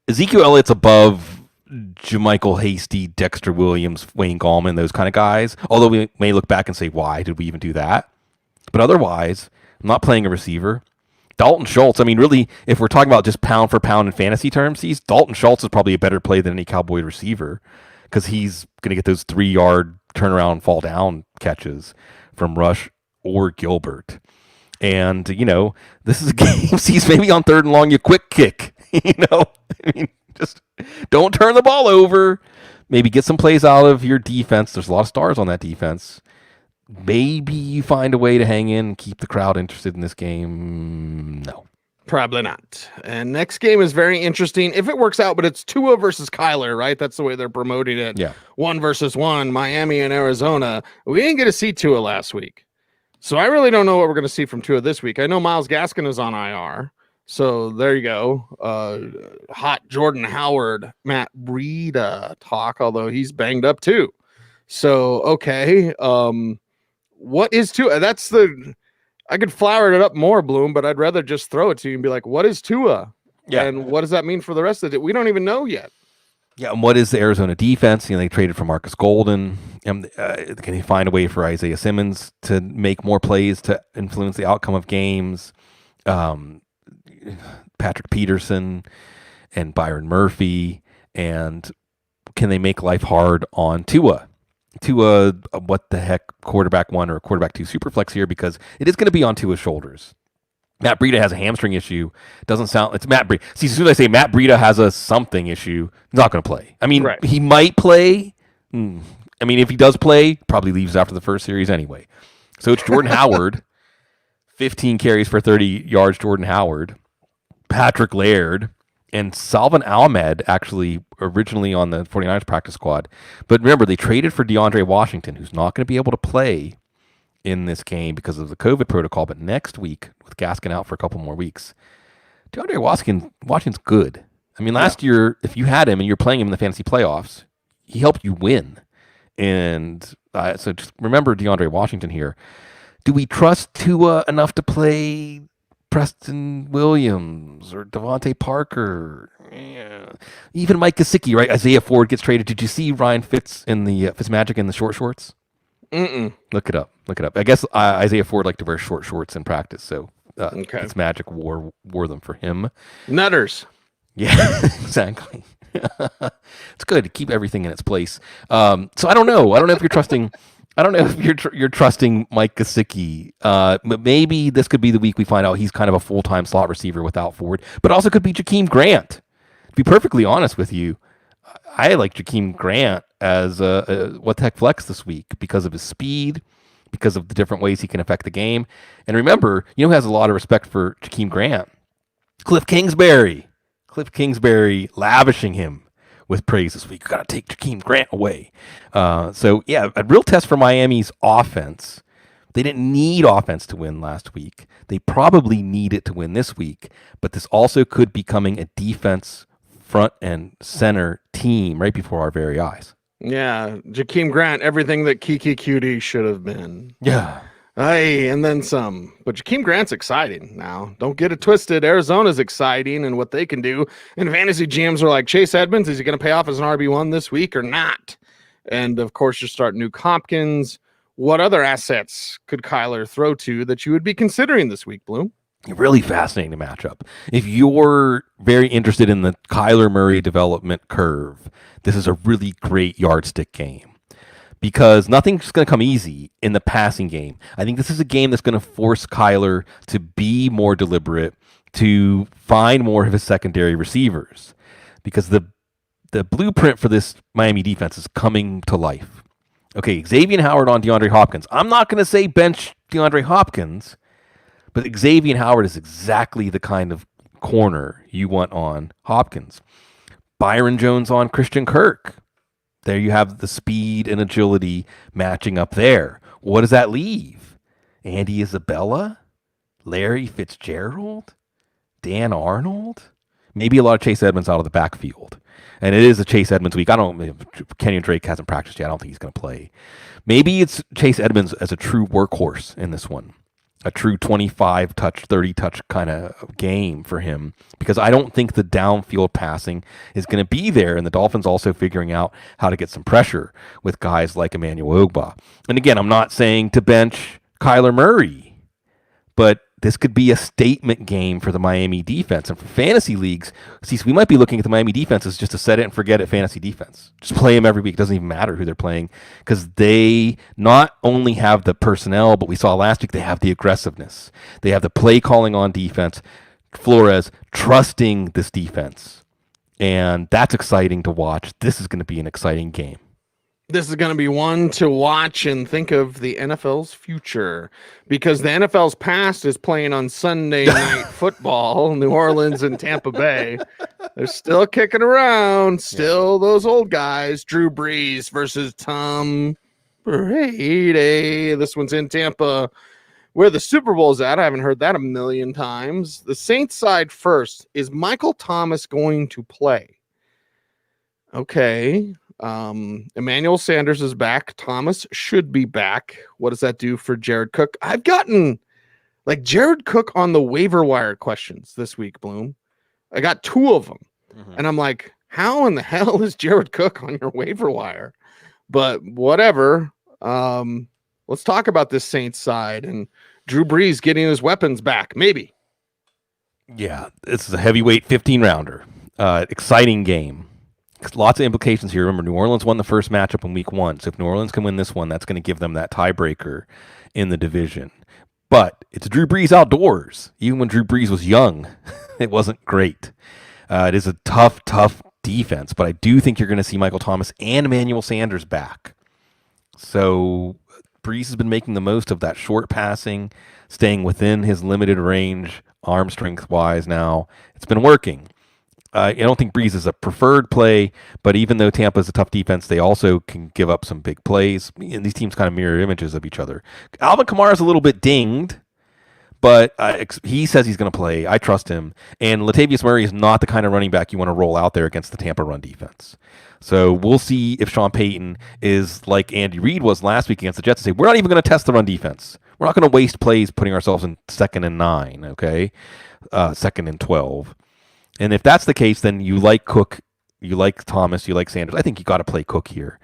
Ezekiel Elliott's above Jermichael Hasty, Dexter Williams, Wayne Gallman, those kind of guys. Although we may look back and say, why did we even do that? But otherwise, I'm not playing a receiver. Dalton Schultz, really, if we're talking about just pound for pound in fantasy terms, Dalton Schultz is probably a better play than any Cowboy receiver because he's going to get those 3-yard turnaround, fall down catches from Rush or Gilbert. And, this is a game, sees maybe on 3rd and long, you quick kick, just don't turn the ball over. Maybe get some plays out of your defense. There's a lot of stars on that defense. Maybe you find a way to hang in and keep the crowd interested in this game. No. Probably not. And next game is very interesting if it works out, but it's Tua versus Kyler, right? That's the way they're promoting it. Yeah. 1 versus 1, Miami and Arizona. We didn't get to see Tua last week. So I really don't know what we're going to see from Tua this week. I know Myles Gaskin is on IR. So there you go. Hot Jordan Howard, Matt Breida talk, although he's banged up too. So, okay. What is Tua? I could flower it up more, Bloom, but I'd rather just throw it to you and be like, what is Tua? Yeah. And what does that mean for the rest of it? We don't even know yet. Yeah, and what is the Arizona defense? They traded for Marcus Golden. Can they find a way for Isaiah Simmons to make more plays to influence the outcome of games? Patrick Peterson and Byron Murphy. And can they make life hard on Tua? Tua, what the heck, quarterback 1 or quarterback 2 super flex here, because it is going to be on Tua's shoulders. Matt Breida has a hamstring issue. Doesn't sound, it's Matt Breida. See, as soon as I say Matt Breida has a something issue, he's not going to play. I mean, right. He might play. If he does play, probably leaves after the first series anyway. So it's Jordan Howard, 15 carries for 30 yards, Jordan Howard, Patrick Laird, and Salvin Ahmed, actually originally on the 49ers practice squad. But remember, they traded for DeAndre Washington, who's not going to be able to play in this game because of the COVID protocol. But next week, with Gaskin out for a couple more weeks, DeAndre Washington's good. Last year, if you had him and you're playing him in the fantasy playoffs, he helped you win. And so just remember DeAndre Washington here. Do we trust Tua enough to play Preston Williams or Devontae Parker? Yeah. Even Mike Gesicki, right? Isaiah Ford gets traded. Did you see Ryan Fitzmagic in the short shorts? Mm-mm. Look it up. I guess Isaiah Ford liked to wear short shorts in practice, so okay. Fitzmagic wore them for him. Nutters. Yeah, exactly. It's good to keep everything in its place. So I don't know. I don't know if you're trusting. I don't know if you're trusting Mike Gesicki. But maybe this could be the week we find out he's kind of a full-time slot receiver without Ford. But also could be Jakeem Grant. To be perfectly honest with you, I like Jakeem Grant as a what the heck flex this week because of his speed, because of the different ways he can affect the game. And remember, who has a lot of respect for Jakeem Grant? Cliff Kingsbury. Cliff Kingsbury lavishing him with praise this week. Got to take Jakeem Grant away. So, yeah, a real test for Miami's offense. They didn't need offense to win last week. They probably need it to win this week. But this also could be becoming a defense front and center team right before our very eyes. Yeah, Jakeem Grant, everything that Kiki QD should have been. Yeah. Hey, and then some. But Jakeem Grant's exciting now. Don't get it twisted. Arizona's exciting and what they can do. And fantasy GMs are like, Chase Edmonds, is he going to pay off as an RB1 this week or not? And, of course, you're starting Nuke Hopkins. What other assets could Kyler throw to that you would be considering this week, Bloom? Really fascinating matchup. If you're very interested in the Kyler Murray development curve, this is a really great yardstick game because nothing's going to come easy in the passing game. I think this is a game that's going to force Kyler to be more deliberate, to find more of his secondary receivers because the blueprint for this Miami defense is coming to life. Okay, Xavier Howard on DeAndre Hopkins. I'm not going to say bench DeAndre Hopkins, but Xavier Howard is exactly the kind of corner you want on Hopkins. Byron Jones on Christian Kirk. There you have the speed and agility matching up there. What does that leave? Andy Isabella? Larry Fitzgerald? Dan Arnold? Maybe a lot of Chase Edmonds out of the backfield. And it is a Chase Edmonds week. Kenyon Drake hasn't practiced yet. I don't think he's going to play. Maybe it's Chase Edmonds as a true workhorse in this one. A true 25-touch, 30-touch kind of game for him because I don't think the downfield passing is going to be there. And the Dolphins also figuring out how to get some pressure with guys like Emmanuel Ogbah. And again, I'm not saying to bench Kyler Murray, but this could be a statement game for the Miami defense. And for fantasy leagues, see, so we might be looking at the Miami defense as just a set it and forget it fantasy defense. Just play them every week. It doesn't even matter who they're playing because they not only have the personnel, but we saw last week they have the aggressiveness. They have the play calling on defense. Flores trusting this defense. And that's exciting to watch. This is going to be an exciting game. This is going to be one to watch and think of the NFL's future because the NFL's past is playing on Sunday night football, New Orleans and Tampa Bay. They're still kicking around, still those old guys, Drew Brees versus Tom Brady. This one's in Tampa where the Super Bowl's at. I haven't heard that a million times. The Saints side first. Is Michael Thomas going to play? Okay. Emmanuel Sanders is back. Thomas should be back. What does that do for Jared Cook? I've gotten like Jared Cook on the waiver wire questions this week, Bloom. I got 2 of them. And I'm like, how in the hell is Jared Cook on your waiver wire? But whatever. Let's talk about this Saints side and Drew Brees getting his weapons back. Maybe. Yeah, this is a heavyweight 15 rounder. Exciting game. Lots of implications here. Remember, New Orleans won the first matchup in week 1. So if New Orleans can win this one, that's going to give them that tiebreaker in the division. But it's Drew Brees outdoors. Even when Drew Brees was young, it wasn't great. It is a tough defense. But I do think you're going to see Michael Thomas and Emmanuel Sanders back. So Brees has been making the most of that short passing, staying within his limited range, arm strength-wise now. It's been working. I don't think Brees is a preferred play, but even though Tampa is a tough defense, they also can give up some big plays. And these teams kind of mirror images of each other. Alvin Kamara is a little bit dinged, but he says he's going to play. I trust him. And Latavius Murray is not the kind of running back you want to roll out there against the Tampa run defense. So we'll see if Sean Payton is like Andy Reid was last week against the Jets and say, we're not even going to test the run defense. We're not going to waste plays putting ourselves in 2nd and 9, okay? 2nd and 12. And if that's the case, then you like Cook, you like Thomas, you like Sanders. I think you got to play Cook here.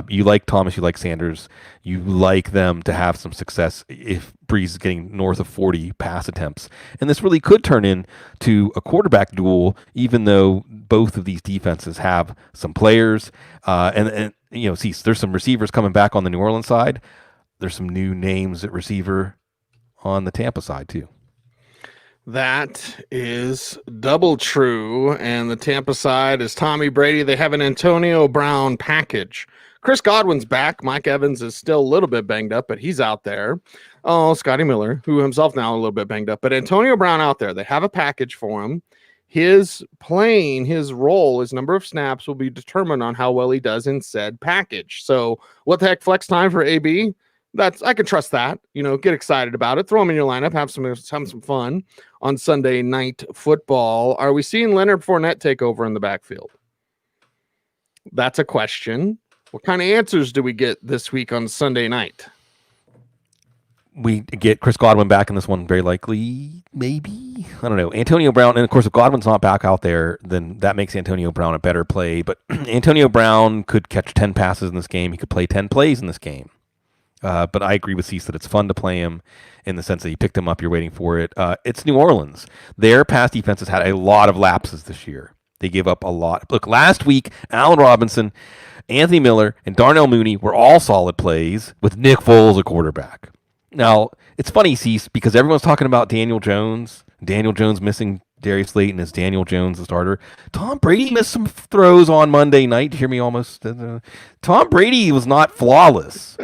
You like Thomas, you like Sanders. You like them to have some success if Brees is getting north of 40 pass attempts. And this really could turn into a quarterback duel, even though both of these defenses have some players. And you know, see, there's some receivers coming back on the New Orleans side. There's some new names at receiver on the Tampa side too. That is double true. And the Tampa side is Tommy Brady. They have an Antonio Brown package. Chris Godwin's back. Mike Evans is still a little bit banged up, but he's out there. Oh, Scotty Miller, who himself now a little bit banged up. But Antonio Brown out there. They have a package for him. His role, his number of snaps will be determined on how well he does in said package. So what the heck, flex time for AB? I can trust that. You know, get excited about it. Throw him in your lineup. Have some fun on Sunday night football. Are we seeing Leonard Fournette take over in the backfield? That's a question. What kind of answers do we get this week on Sunday night? We get Chris Godwin back in this one, very likely, maybe. I don't know. Antonio Brown, and of course, if Godwin's not back out there, then that makes Antonio Brown a better play. But Antonio Brown could catch 10 passes in this game. He could play 10 plays in this game. But I agree with Cecil that it's fun to play him in the sense that you picked him up, you're waiting for it. It's New Orleans. Their pass defense has had a lot of lapses this year. They give up a lot. Look, last week, Allen Robinson, Anthony Miller, and Darnell Mooney were all solid plays with Nick Foles a quarterback. Now, it's funny, Cease, because everyone's talking about Daniel Jones. Daniel Jones missing Darius Slayton. Is Daniel Jones the starter? Tom Brady missed some throws on Monday night. You hear me almost? Tom Brady was not flawless.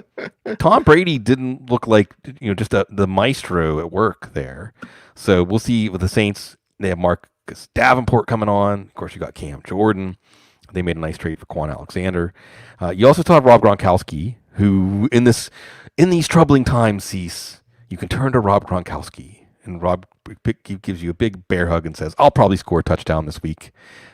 Tom Brady didn't look like, just the maestro at work there. So we'll see with the Saints. They have Marcus Davenport coming on. Of course, you got Cam Jordan. They made a nice trade for Quan Alexander. You also saw Rob Gronkowski, who in these troubling times, Cease, you can turn to Rob Gronkowski. And Rob gives you a big bear hug and says, I'll probably score a touchdown this week.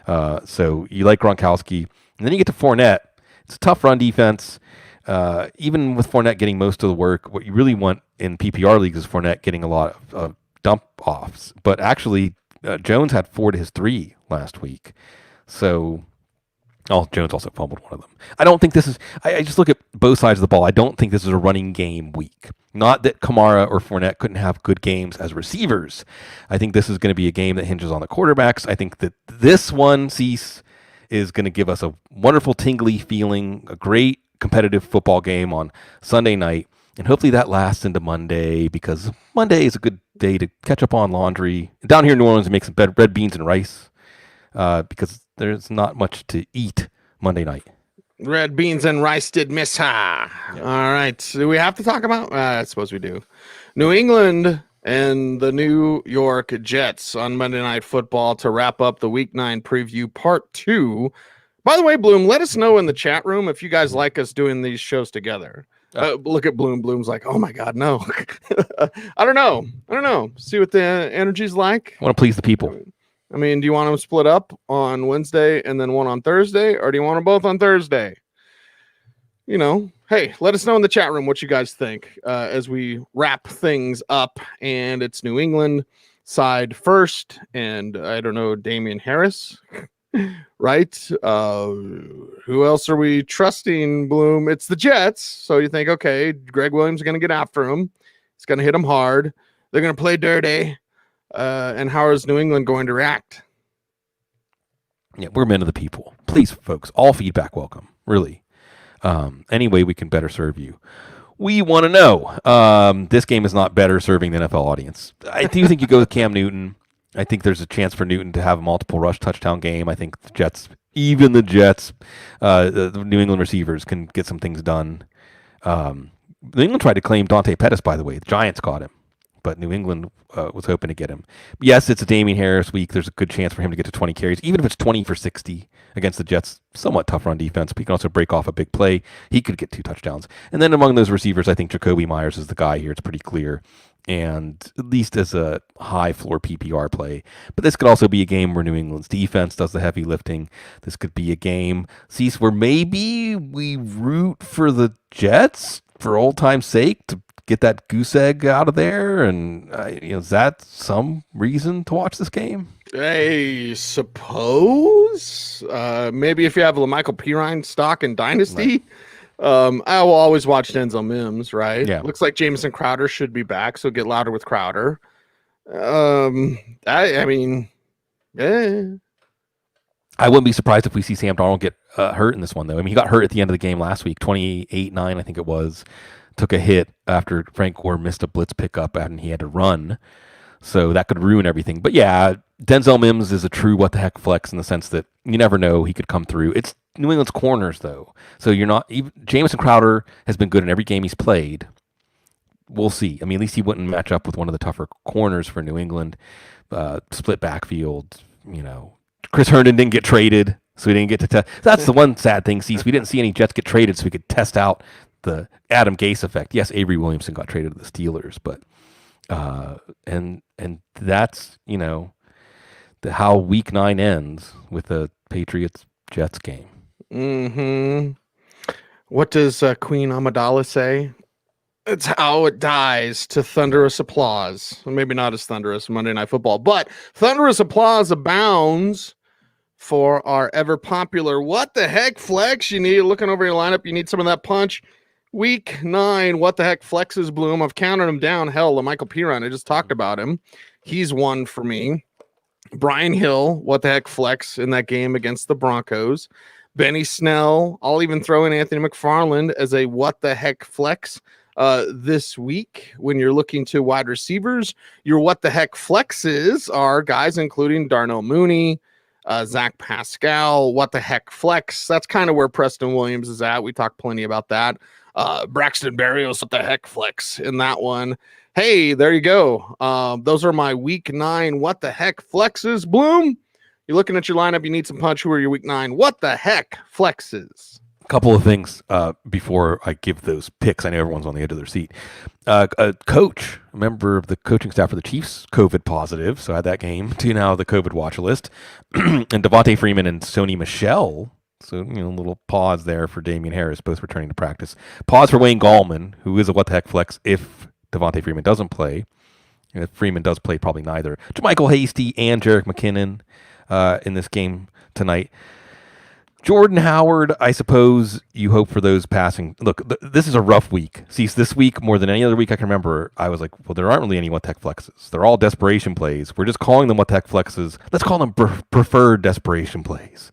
So you like Gronkowski. And then you get to Fournette. It's a tough run defense. Even with Fournette getting most of the work, what you really want in PPR leagues is Fournette getting a lot of dump offs. But actually, Jones had 4 to his 3 last week. So Jones also fumbled one of them. I don't think this is. I just look at both sides of the ball. I don't think this is a running game week. Not that Kamara or Fournette couldn't have good games as receivers. I think this is going to be a game that hinges on the quarterbacks. I think that this one, Cease, is going to give us a wonderful tingly feeling, a great competitive football game on Sunday night. And hopefully that lasts into Monday, because Monday is a good day to catch up on laundry. Down here in New Orleans, we make some red beans and rice because there's not much to eat Monday night. Red beans and rice did miss her. Yep. All right. Do we have to talk about? I suppose we do. New England and the New York Jets on Monday Night Football to wrap up the Week 9 preview part 2. By the way, Bloom, let us know in the chat room if you guys like us doing these shows together. Look at Bloom. Bloom's like, oh my God, no. I don't know. See what the energy's like. I want to please the people. I mean, do you want them split up on Wednesday and then one on Thursday, or do you want them both on Thursday? Hey, let us know in the chat room what you guys think as we wrap things up. And it's New England side first, and I don't know, Damian Harris, right? Who else are we trusting, Bloom? It's the Jets. So you think, okay, Greg Williams is going to get after him. He's going to hit him hard. They're going to play dirty. And how is New England going to react? Yeah, we're men of the people. Please, folks, all feedback welcome, really. Any way we can better serve you. We want to know. This game is not better serving the NFL audience. I do think you go with Cam Newton. I think there's a chance for Newton to have a multiple rush touchdown game. I think the Jets, the New England receivers can get some things done. New England tried to claim Dante Pettis, by the way. The Giants caught him. But New England was hoping to get him. Yes, it's a Damian Harris week. There's a good chance for him to get to 20 carries, even if it's 20 for 60 against the Jets. Somewhat tough run defense, but he can also break off a big play. He could get 2 touchdowns. And then among those receivers, I think Jacoby Myers is the guy here. It's pretty clear. And at least as a high floor PPR play. But this could also be a game where New England's defense does the heavy lifting. This could be a game, Cease, where maybe we root for the Jets for old time's sake to get that goose egg out of there, and is that some reason to watch this game? I suppose. Maybe if you have LaMichael Pirine stock in Dynasty, right. I will always watch Denzel Mims, right? Yeah. Looks like Jamison Crowder should be back, so get louder with Crowder. I mean, I wouldn't be surprised if we see Sam Darnold get hurt in this one, though. I mean, he got hurt at the end of the game last week, 28-9, I think it was. Took a hit after Frank Gore missed a blitz pickup and he had to run. So that could ruin everything. But yeah, Denzel Mims is a true what the heck flex in the sense that you never know, he could come through. It's New England's corners, though. So you're not even Jamison Crowder has been good in every game he's played. We'll see. I mean, at least he wouldn't match up with one of the tougher corners for New England. Split backfield, Chris Herndon didn't get traded, so we didn't get to test. That's the one sad thing, Cease. We didn't see any Jets get traded, so we could test out the Adam Gase effect. Yes, Avery Williamson got traded to the Steelers, but and that's how Week 9 ends with the Patriots Jets game. Mm-hmm. What does Queen Amidala say? It's how it dies to thunderous applause. Well, maybe not as thunderous Monday Night Football, but thunderous applause abounds for our ever popular what the heck flex. You need looking over your lineup. You need some of that punch. Week 9, what the heck flexes, Bloom. I've counted him down. Hell, Michael Piron, I just talked about him. He's one for me. Brian Hill, what the heck flex in that game against the Broncos. Benny Snell, I'll even throw in Anthony McFarland as a what the heck flex this week. When you're looking to wide receivers, your what the heck flexes are guys including Darnell Mooney, Zach Pascal, what the heck flex. That's kind of where Preston Williams is at. We talked plenty about that. Braxton Berrios, what the heck flex in that one. Hey, there you go. Those are my Week 9 what the heck flexes. Bloom, you're looking at your lineup. You need some punch. Who are your Week 9 what the heck flexes? A couple of things before I give those picks. I know everyone's on the edge of their seat. A coach, a member of the coaching staff for the Chiefs, COVID positive, so I had that game to now the COVID watch list. And Devontae Freeman and Sony Michel. So, a little pause there for Damian Harris, both returning to practice. Pause for Wayne Gallman, who is a what the heck flex if Devontae Freeman doesn't play. And if Freeman does play, probably neither. JaMychal Hasty and Jerick McKinnon in this game tonight. Jordan Howard, I suppose you hope for those passing. Look, this is a rough week. See, this week, more than any other week I can remember, I was like, well, there aren't really any one-tech flexes. They're all desperation plays. We're just calling them one-tech flexes. Let's call them preferred desperation plays.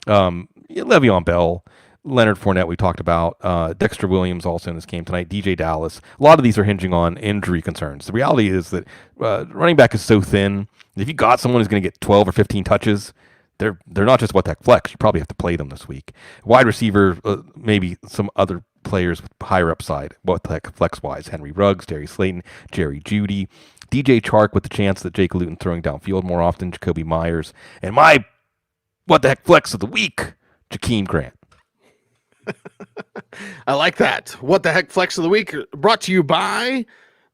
Le'Veon Bell, Leonard Fournette we talked about, Dexter Williams also in this game tonight, DJ Dallas. A lot of these are hinging on injury concerns. The reality is that running back is so thin. If you got someone who's going to get 12 or 15 touches, they're not just what tech flex. You probably have to play them this week. Wide receiver, maybe some other players with higher upside. What tech flex wise? Henry Ruggs, Darius Slayton, Jerry Jeudy, DJ Chark with the chance that Jake Luton throwing downfield more often, Jacoby Myers, and my what the heck flex of the week, Jakeem Grant. I like that. What the heck flex of the week brought to you by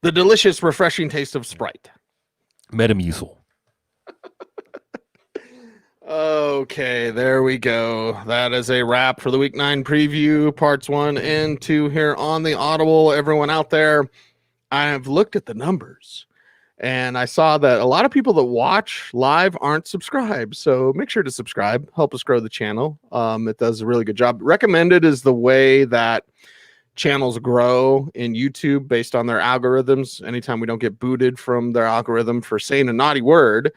the delicious, refreshing taste of Sprite. Metamucil. Okay, there we go. That is a wrap for the Week 9 preview, parts 1 and 2 here on the Audible. Everyone out there, I have looked at the numbers, and I saw that a lot of people that watch live aren't subscribed. So make sure to subscribe. Help us grow the channel. It does a really good job. Recommended is the way that channels grow in YouTube based on their algorithms. Anytime we don't get booted from their algorithm for saying a naughty word.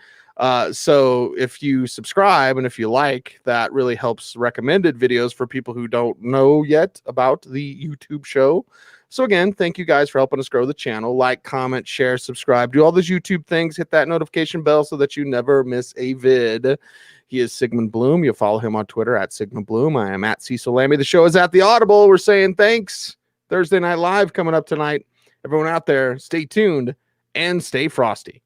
So if you subscribe and if you like, that really helps recommended videos for people who don't know yet about the YouTube show. So again, thank you guys for helping us grow the channel. Like, comment, share, subscribe, do all those YouTube things, hit that notification bell so that you never miss a vid. He is Sigmund Bloom. You'll follow him on Twitter at Sigmund Bloom. I am at Cecil Lammey. The show is at the Audible. We're saying thanks. Thursday Night Live coming up tonight. Everyone out there, stay tuned and stay frosty.